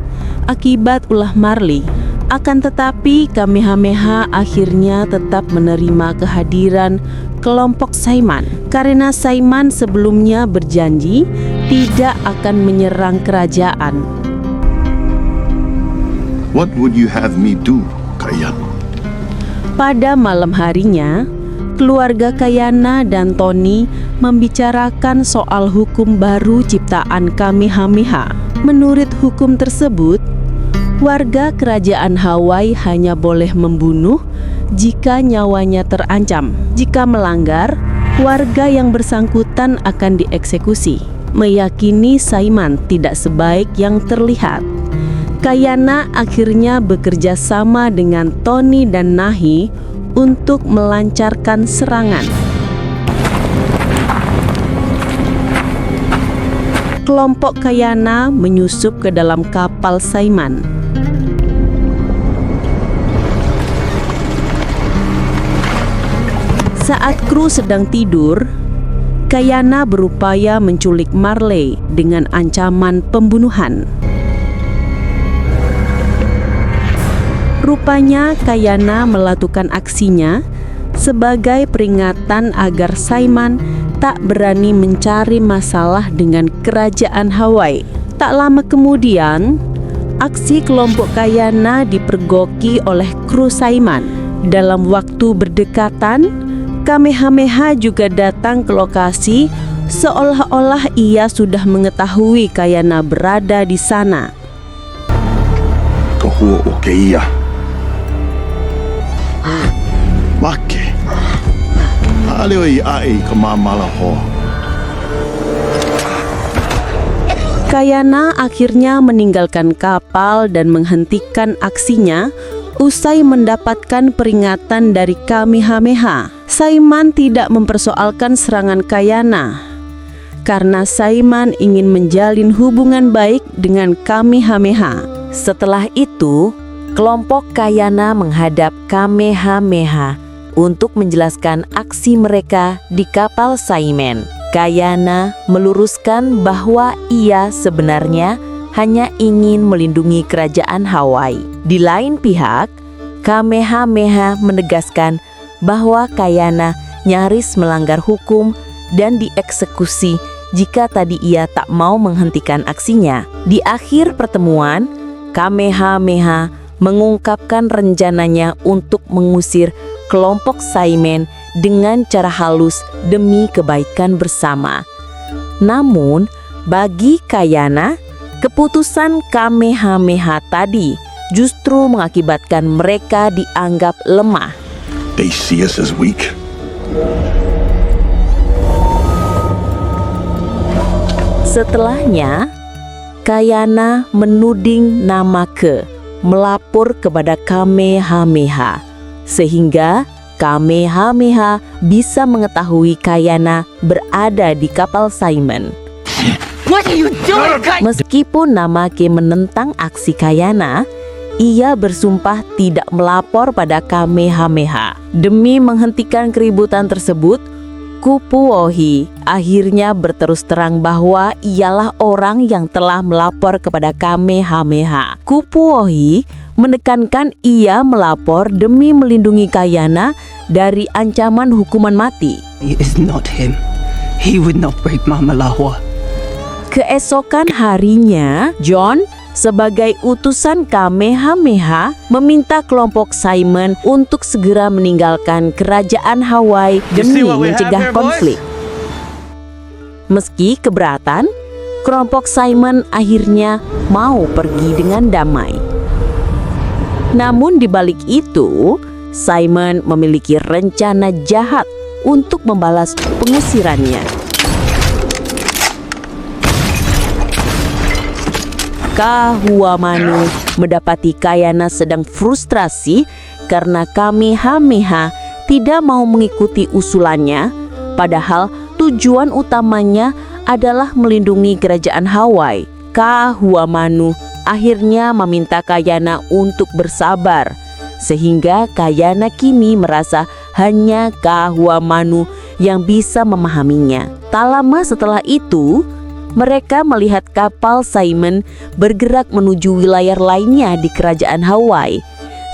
akibat ulah Marley. Akan tetapi Kamehameha akhirnya tetap menerima kehadiran kelompok Saiman karena Saiman sebelumnya berjanji tidak akan menyerang kerajaan. What would you have me do, Kayana? Pada malam harinya, keluarga Kayana dan Tony membicarakan soal hukum baru ciptaan Kamehameha. Menurut hukum tersebut, warga kerajaan Hawaii hanya boleh membunuh jika nyawanya terancam. Jika melanggar, warga yang bersangkutan akan dieksekusi. Meyakini Saiman tidak sebaik yang terlihat, Kayana akhirnya bekerja sama dengan Tony dan Nahi untuk melancarkan serangan. Kelompok Kayana menyusup ke dalam kapal Saiman. Saat kru sedang tidur, Kayana berupaya menculik Marley dengan ancaman pembunuhan. Rupanya Kayana melakukan aksinya sebagai peringatan agar Saiman tak berani mencari masalah dengan kerajaan Hawaii. Tak lama kemudian, aksi kelompok Kayana dipergoki oleh kru Saiman. Dalam waktu berdekatan, Kamehameha juga datang ke lokasi seolah-olah ia sudah mengetahui Kayana berada di sana. Kahua o ke ia. Make. Aleo I ai ka mamala ho. Kayana akhirnya meninggalkan kapal dan menghentikan aksinya usai mendapatkan peringatan dari Kamehameha. Saiman tidak mempersoalkan serangan Kayana karena Saiman ingin menjalin hubungan baik dengan Kamehameha. Setelah itu, kelompok Kayana menghadap Kamehameha untuk menjelaskan aksi mereka di kapal Saiman. Kayana meluruskan bahwa ia sebenarnya hanya ingin melindungi kerajaan Hawaii. Di lain pihak, Kamehameha menegaskan bahwa Kayana nyaris melanggar hukum dan dieksekusi jika tadi ia tak mau menghentikan aksinya. Di akhir pertemuan, Kamehameha mengungkapkan rencananya untuk mengusir kelompok Saiman dengan cara halus demi kebaikan bersama. Namun, bagi Kayana, keputusan Kamehameha tadi justru mengakibatkan mereka dianggap lemah. They see us as weak. Setelahnya, Kayana menuding Namake melapor kepada Kamehameha, sehingga Kamehameha bisa mengetahui Kayana berada di kapal Saiman. Meskipun Namake menentang aksi Kayana, ia bersumpah tidak melapor pada Kamehameha. Demi menghentikan keributan tersebut, Kupuohi akhirnya berterus terang bahwa ialah orang yang telah melapor kepada Kamehameha. Kupuohi menekankan ia melapor demi melindungi Kayana dari ancaman hukuman mati. It is not him. He would not break Mama Lahua. Keesokan harinya, John sebagai utusan Kamehameha meminta kelompok Saiman untuk segera meninggalkan kerajaan Hawaii demi mencegah konflik. Meski keberatan, kelompok Saiman akhirnya mau pergi dengan damai. Namun di balik itu, Saiman memiliki rencana jahat untuk membalas pengusirannya. Kahuamanu mendapati Kayana sedang frustrasi karena Kamehameha tidak mau mengikuti usulannya, padahal tujuan utamanya adalah melindungi kerajaan Hawaii. Kahuamanu akhirnya meminta Kayana untuk bersabar, sehingga Kayana kini merasa hanya Kahuamanu yang bisa memahaminya. Tak lama setelah itu, mereka melihat kapal Saiman bergerak menuju wilayah lainnya di kerajaan Hawaii.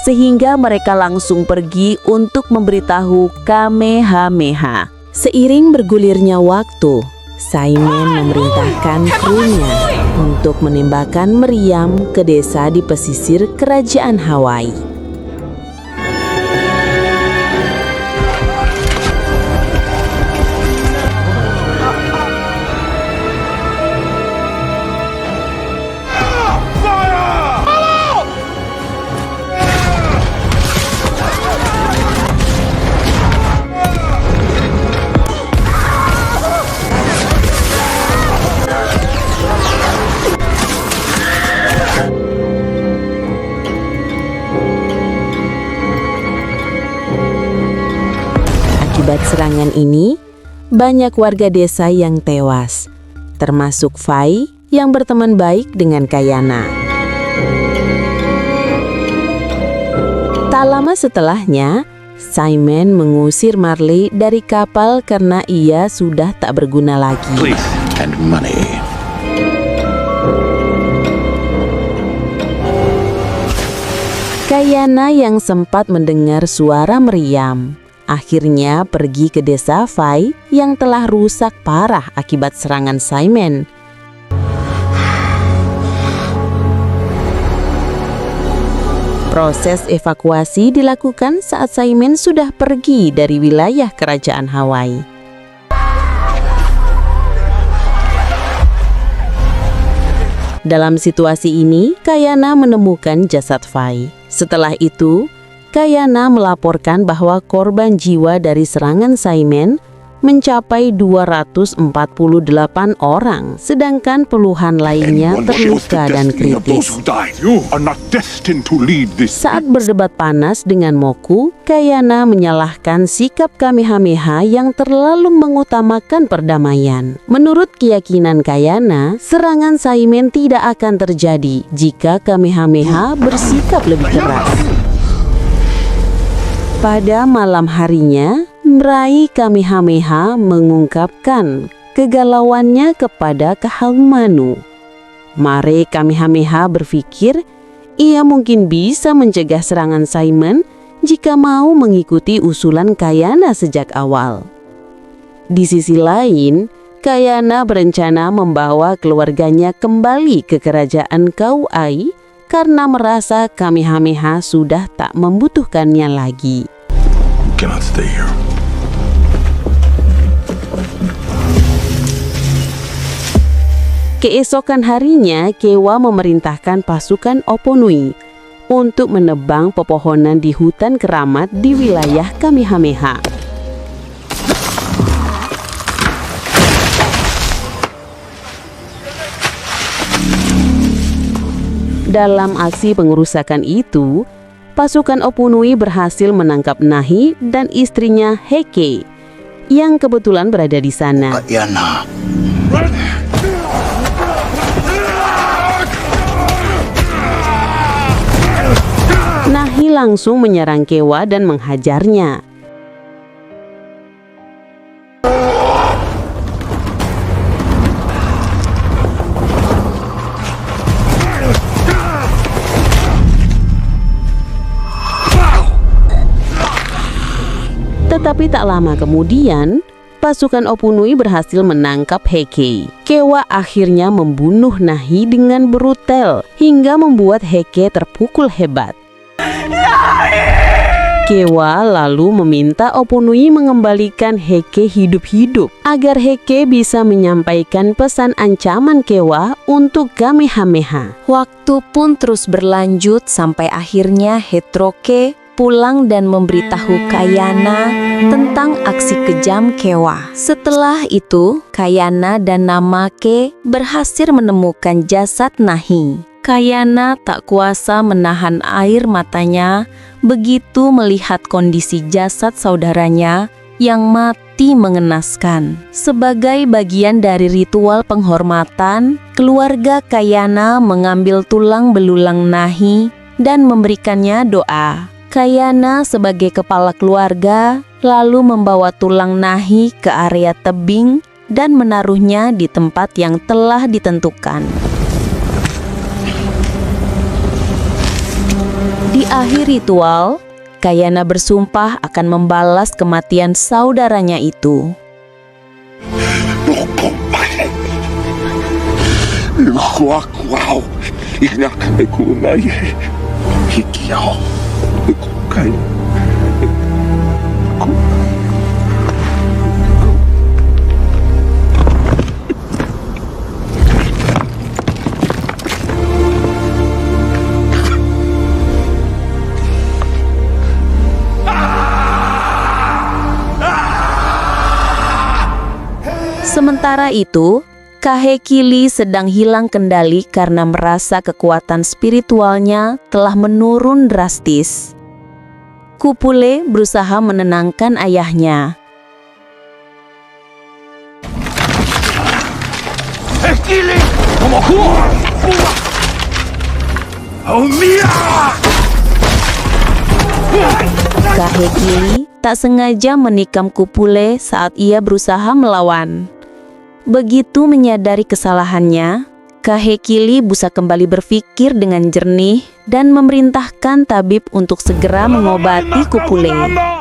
sehingga mereka langsung pergi untuk memberitahu Kamehameha. Seiring bergulirnya waktu, Simon memerintahkan krunya untuk menembakkan meriam ke desa di pesisir kerajaan Hawaii. Akibat serangan ini, banyak warga desa yang tewas, termasuk Fai yang berteman baik dengan Kayana. Tak lama setelahnya, Simon mengusir Marley dari kapal karena ia sudah tak berguna lagi. Please. And money. Kayana yang sempat mendengar suara meriam, akhirnya pergi ke desa Fai yang telah rusak parah akibat serangan Simon. Proses evakuasi dilakukan saat Simon sudah pergi dari wilayah kerajaan Hawaii. Dalam situasi ini, Kayana menemukan jasad Fai. Setelah itu, Kayana melaporkan bahwa korban jiwa dari serangan Simon mencapai 248 orang, sedangkan puluhan lainnya terluka dan kritis. Saat berdebat panas dengan Moku, Kayana menyalahkan sikap Kamehameha yang terlalu mengutamakan perdamaian. Menurut keyakinan Kayana, serangan Simon tidak akan terjadi jika Kamehameha bersikap lebih keras. Pada malam harinya, meraih Kamehameha mengungkapkan kegalauannya kepada Kahalumanu. Mare Kamehameha berpikir ia mungkin bisa mencegah serangan Simon jika mau mengikuti usulan Kayana sejak awal. Di sisi lain, Kayana berencana membawa keluarganya kembali ke kerajaan Kauai karena merasa Kamehameha sudah tak membutuhkannya lagi. Cannot stay here. Keesokan harinya, Kewa memerintahkan pasukan Oponui untuk menebang pepohonan di hutan keramat di wilayah Kamehameha. Dalam aksi pengerusakan itu, pasukan Oponui berhasil menangkap Nahi dan istrinya Heke yang kebetulan berada di sana. Kayana. Nahi langsung menyerang Kewa dan menghajarnya. Tetapi tak lama kemudian, pasukan Oponui berhasil menangkap Heke. Kewa akhirnya membunuh Nahi dengan brutal hingga membuat Heke terpukul hebat. Kewa lalu meminta Oponui mengembalikan Heke hidup-hidup agar Heke bisa menyampaikan pesan ancaman Kewa untuk Kamehameha. Waktu pun terus berlanjut sampai akhirnya Hetroke pulang dan memberitahu Kayana tentang aksi kejam Kewa. Setelah itu, Kayana dan Namake berhasil menemukan jasad Nahi. Kayana tak kuasa menahan air matanya begitu melihat kondisi jasad saudaranya yang mati mengenaskan. Sebagai bagian dari ritual penghormatan, keluarga Kayana mengambil tulang belulang Nahi dan memberikannya doa. Kayana sebagai kepala keluarga lalu membawa tulang Nahi ke area tebing dan menaruhnya di tempat yang telah ditentukan. Di akhir ritual, Kayana bersumpah akan membalas kematian saudaranya itu. Wow, inak kunai, hikiao, kukai. Sementara itu, Kahekili sedang hilang kendali karena merasa kekuatan spiritualnya telah menurun drastis. Kupule berusaha menenangkan ayahnya. Hekili! Komakua! Haumia! Kahekili tak sengaja menikam Kupule saat ia berusaha melawan. Begitu menyadari kesalahannya, Kahekili bisa kembali berpikir dengan jernih dan memerintahkan tabib untuk segera mengobati Kupule.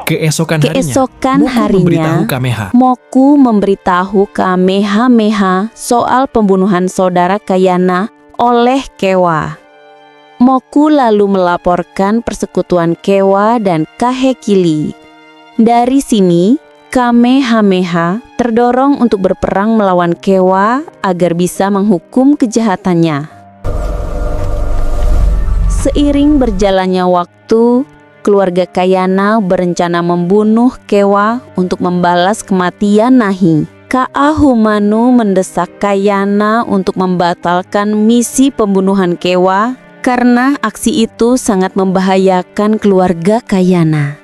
Keesokan harinya, Kameha. Moku memberitahu Kamehameha soal pembunuhan saudara Kayana oleh Kewa. Moku lalu melaporkan persekutuan Kewa dan Kahekili. Dari sini, Kamehameha terdorong untuk berperang melawan Kewa agar bisa menghukum kejahatannya. Seiring berjalannya waktu, keluarga Kayana berencana membunuh Kewa untuk membalas kematian Nahi. Kaahumanu mendesak Kayana untuk membatalkan misi pembunuhan Kewa karena aksi itu sangat membahayakan keluarga Kayana.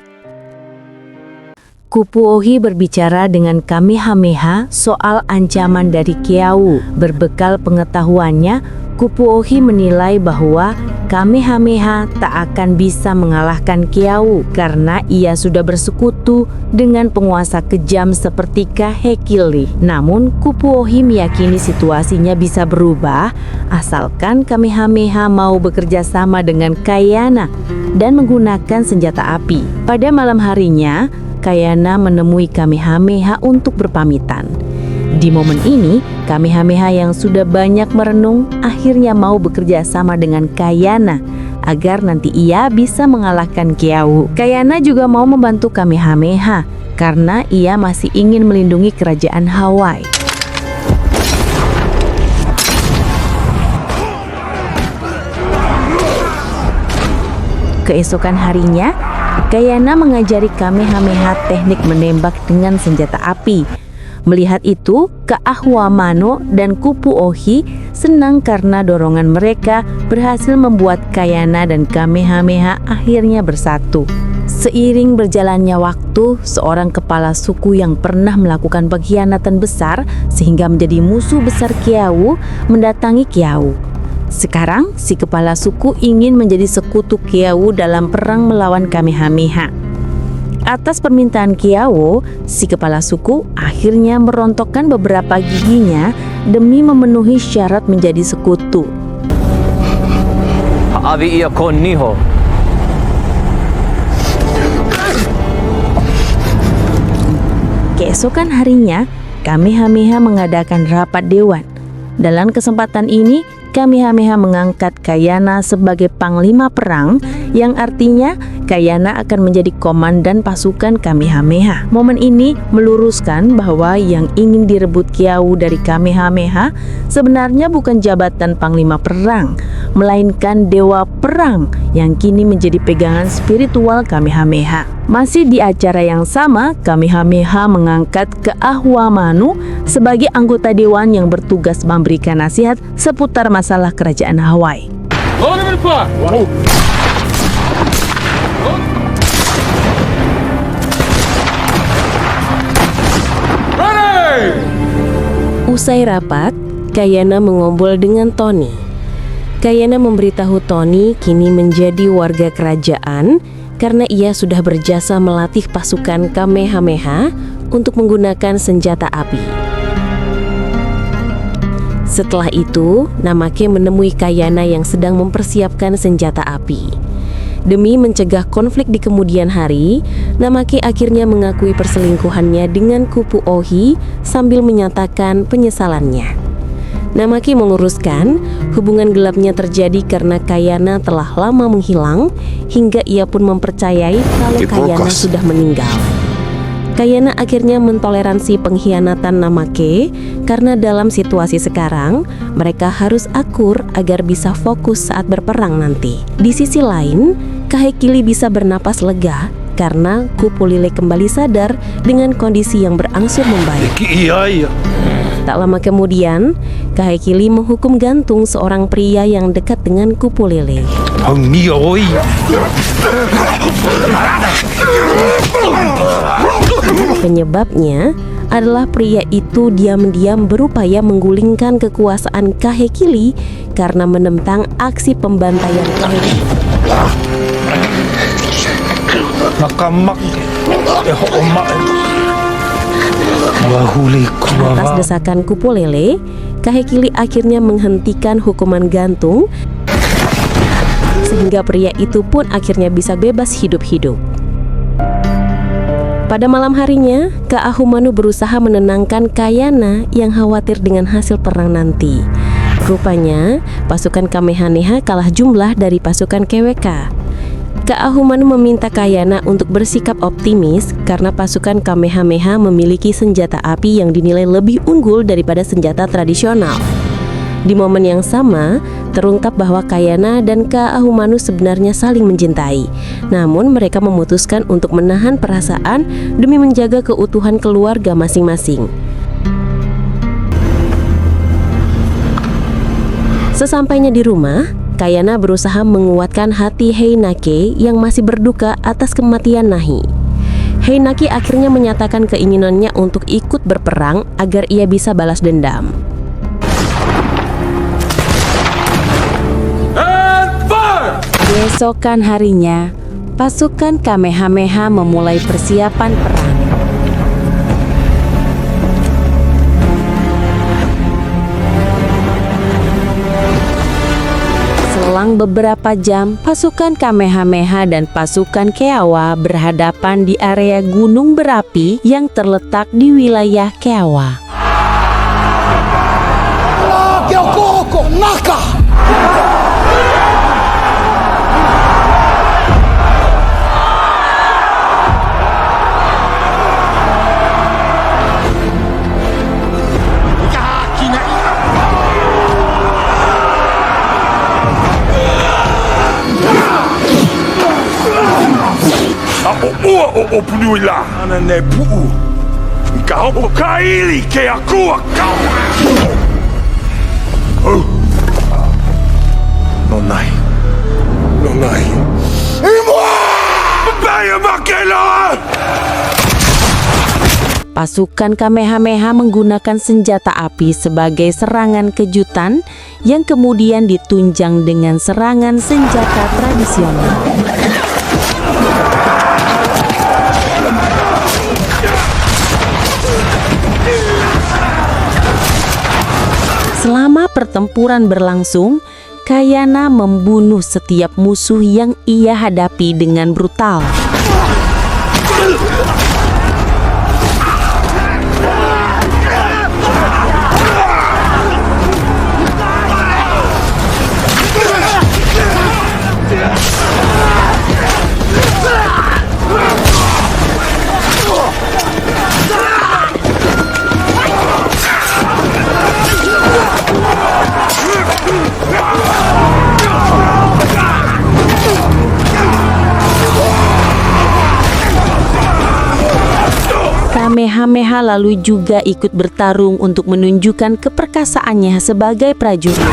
Kupuohi berbicara dengan Kamehameha soal ancaman dari Kiau. Berbekal pengetahuannya, Kupuohi menilai bahwa Kamehameha tak akan bisa mengalahkan Kiau karena ia sudah bersekutu dengan penguasa kejam seperti Kahekili. Namun Kupuohi meyakini situasinya bisa berubah asalkan Kamehameha mau bekerja sama dengan Kayana dan menggunakan senjata api. Pada malam harinya, Kayana menemui Kamehameha untuk berpamitan. Di momen ini, Kamehameha yang sudah banyak merenung akhirnya mau bekerja sama dengan Kayana agar nanti ia bisa mengalahkan Kiau. Kayana juga mau membantu Kamehameha karena ia masih ingin melindungi kerajaan Hawaii. Keesokan harinya, Kayana mengajari Kamehameha teknik menembak dengan senjata api. Melihat itu, Kaahwamanu dan Kupuohi senang karena dorongan mereka berhasil membuat Kayana dan Kamehameha akhirnya bersatu. Seiring berjalannya waktu, seorang kepala suku yang pernah melakukan pengkhianatan besar sehingga menjadi musuh besar Kiau mendatangi Kiau. Sekarang, si kepala suku ingin menjadi sekutu Kiau dalam perang melawan Kamehameha. Atas permintaan Kiau, si kepala suku akhirnya merontokkan beberapa giginya demi memenuhi syarat menjadi sekutu. Abi iya kon niho. Keesokan harinya, Kamehameha mengadakan rapat dewan. Dalam kesempatan ini, Kamehameha mengangkat Kayana sebagai panglima perang, yang artinya Kayana akan menjadi komandan pasukan Kamehameha. Momen ini meluruskan bahwa yang ingin direbut Kiau dari Kamehameha sebenarnya bukan jabatan panglima perang, melainkan dewa perang yang kini menjadi pegangan spiritual Kamehameha. Masih di acara yang sama, Kamehameha mengangkat Kaahwamanu sebagai anggota dewan yang bertugas memberikan nasihat seputar masalah kerajaan Hawaii. Usai rapat, Kayana mengobrol dengan Tony. Kayana memberitahu Tony kini menjadi warga kerajaan karena ia sudah berjasa melatih pasukan Kamehameha untuk menggunakan senjata api. Setelah itu, Namake menemui Kayana yang sedang mempersiapkan senjata api. Demi mencegah konflik di kemudian hari, Namake akhirnya mengakui perselingkuhannya dengan Kupu Ohi sambil menyatakan penyesalannya. Namake meluruskan, hubungan gelapnya terjadi karena Kayana telah lama menghilang hingga ia pun mempercayai kalau Kayana sudah meninggal. Kayana akhirnya mentoleransi pengkhianatan Namake karena dalam situasi sekarang mereka harus akur agar bisa fokus saat berperang nanti. Di sisi lain, Kahekili bisa bernapas lega karena Kupu Lele kembali sadar dengan kondisi yang berangsur membaik. Iya. Tak lama kemudian, Kahekili menghukum gantung seorang pria yang dekat dengan Kupu Lele. Penyebabnya adalah pria itu diam-diam berupaya menggulingkan kekuasaan Kahekili karena menentang aksi pembantaian Kahekili. Atas desakan Kupu Lele, Kahekili akhirnya menghentikan hukuman gantung sehingga pria itu pun akhirnya bisa bebas hidup-hidup. Pada malam harinya, Ka'ahumanu berusaha menenangkan Kayana yang khawatir dengan hasil perang nanti. Rupanya, pasukan Kamehameha kalah jumlah dari pasukan KWK. Ka'ahumanu meminta Kayana untuk bersikap optimis karena pasukan Kamehameha memiliki senjata api yang dinilai lebih unggul daripada senjata tradisional. Di momen yang sama, terungkap bahwa Kayana dan Ka'ahumanu sebenarnya saling mencintai. Namun mereka memutuskan untuk menahan perasaan demi menjaga keutuhan keluarga masing-masing. Sesampainya di rumah, Kayana berusaha menguatkan hati Heinake yang masih berduka atas kematian Nahi. Heinake akhirnya menyatakan keinginannya untuk ikut berperang agar ia bisa balas dendam. Keesokan harinya, pasukan Kamehameha memulai persiapan perang. Selang beberapa jam, pasukan Kamehameha dan pasukan Keawa berhadapan di area gunung berapi yang terletak di wilayah Keawa. O punuila ana ne puu. Ka hopo kaili ke akua kau. No nai. Imwa! Baya makela! Pasukan Kamehameha menggunakan senjata api sebagai serangan kejutan yang kemudian ditunjang dengan serangan senjata tradisional. Selama pertempuran berlangsung, Kayana membunuh setiap musuh yang ia hadapi dengan brutal. Kamehameha lalu juga ikut bertarung untuk menunjukkan keperkasaannya sebagai prajurit.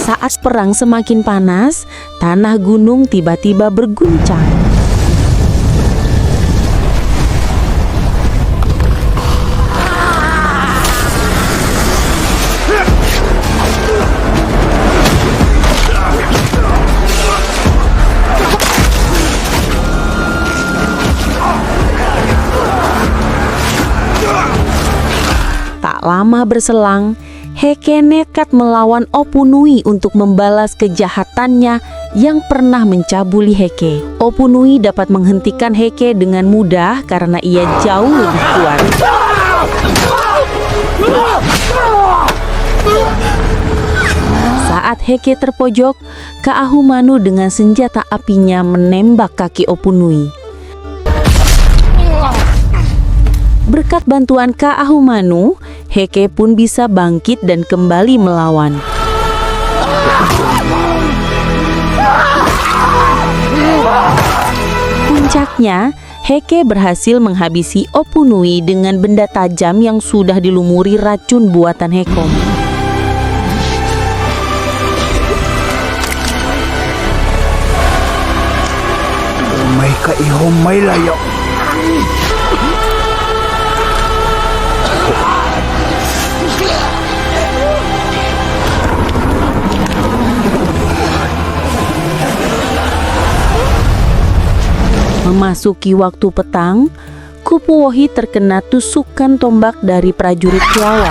Saat perang semakin panas, tanah gunung tiba-tiba berguncang. lama berselang, Heke nekat melawan Opunui untuk membalas kejahatannya yang pernah mencabuli Heke. Opunui dapat menghentikan Heke dengan mudah karena ia jauh lebih kuat. Saat Heke terpojok, Kaahumanu dengan senjata apinya menembak kaki Opunui. Berkat bantuan Kaahumanu, Heke pun bisa bangkit dan kembali melawan. Puncaknya, Heke berhasil menghabisi Opunui dengan benda tajam yang sudah dilumuri racun buatan Hekom. Mereka ihomai layak. Memasuki waktu petang, Kupu Wohi terkena tusukan tombak dari prajurit Jawa.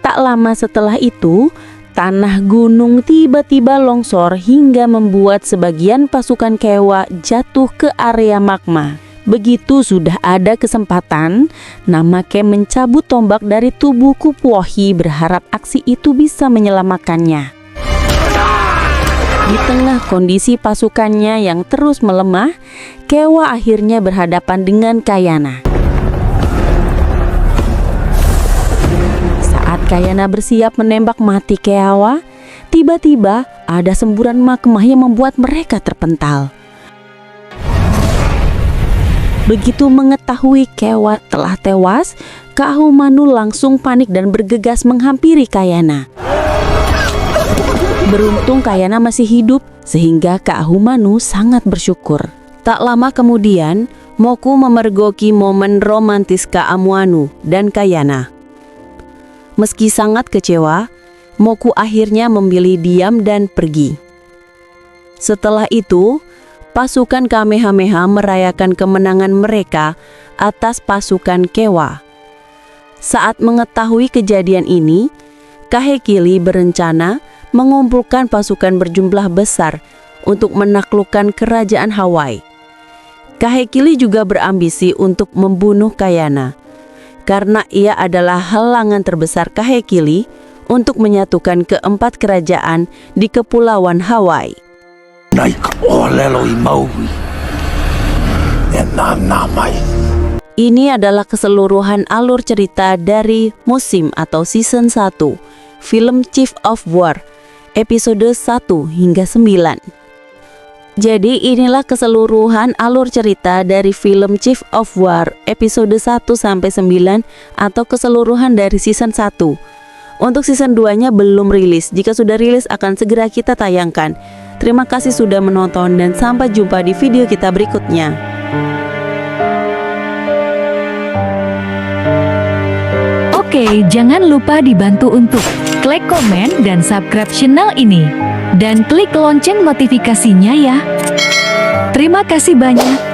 Tak lama setelah itu, tanah gunung tiba-tiba longsor hingga membuat sebagian pasukan Kewa jatuh ke area magma. Begitu sudah ada kesempatan, Namake mencabut tombak dari tubuh Kupu Wohi berharap aksi itu bisa menyelamatkannya. Di tengah kondisi pasukannya yang terus melemah, Kewa akhirnya berhadapan dengan Kayana. Saat Kayana bersiap menembak mati Kewa, tiba-tiba ada semburan magma yang membuat mereka terpental. Begitu mengetahui Kewa telah tewas, Kaahumanu langsung panik dan bergegas menghampiri Kayana. Beruntung Kayana masih hidup, sehingga Kaahumanu sangat bersyukur. Tak lama kemudian, Moku memergoki momen romantis Kaamuanu dan Kayana. Meski sangat kecewa, Moku akhirnya memilih diam dan pergi. Setelah itu, pasukan Kamehameha merayakan kemenangan mereka atas pasukan Kewa. Saat mengetahui kejadian ini, Kahekili berencana mengumpulkan pasukan berjumlah besar untuk menaklukkan kerajaan Hawaii. Kahekili juga berambisi untuk membunuh Kayana, karena ia adalah halangan terbesar Kahekili untuk menyatukan keempat kerajaan di Kepulauan Hawaii. Ini adalah keseluruhan alur cerita dari musim atau season 1, film Chief of War, episode 1 hingga 9. Jadi inilah keseluruhan alur cerita dari film Chief of War episode 1 sampai 9 atau keseluruhan dari season 1. Untuk season 2-nya belum rilis. Jika sudah rilis akan segera kita tayangkan. Terima kasih sudah menonton dan sampai jumpa di video kita berikutnya. Oke, jangan lupa dibantu untuk klik komen dan subscribe channel ini. Dan klik lonceng notifikasinya ya. Terima kasih banyak.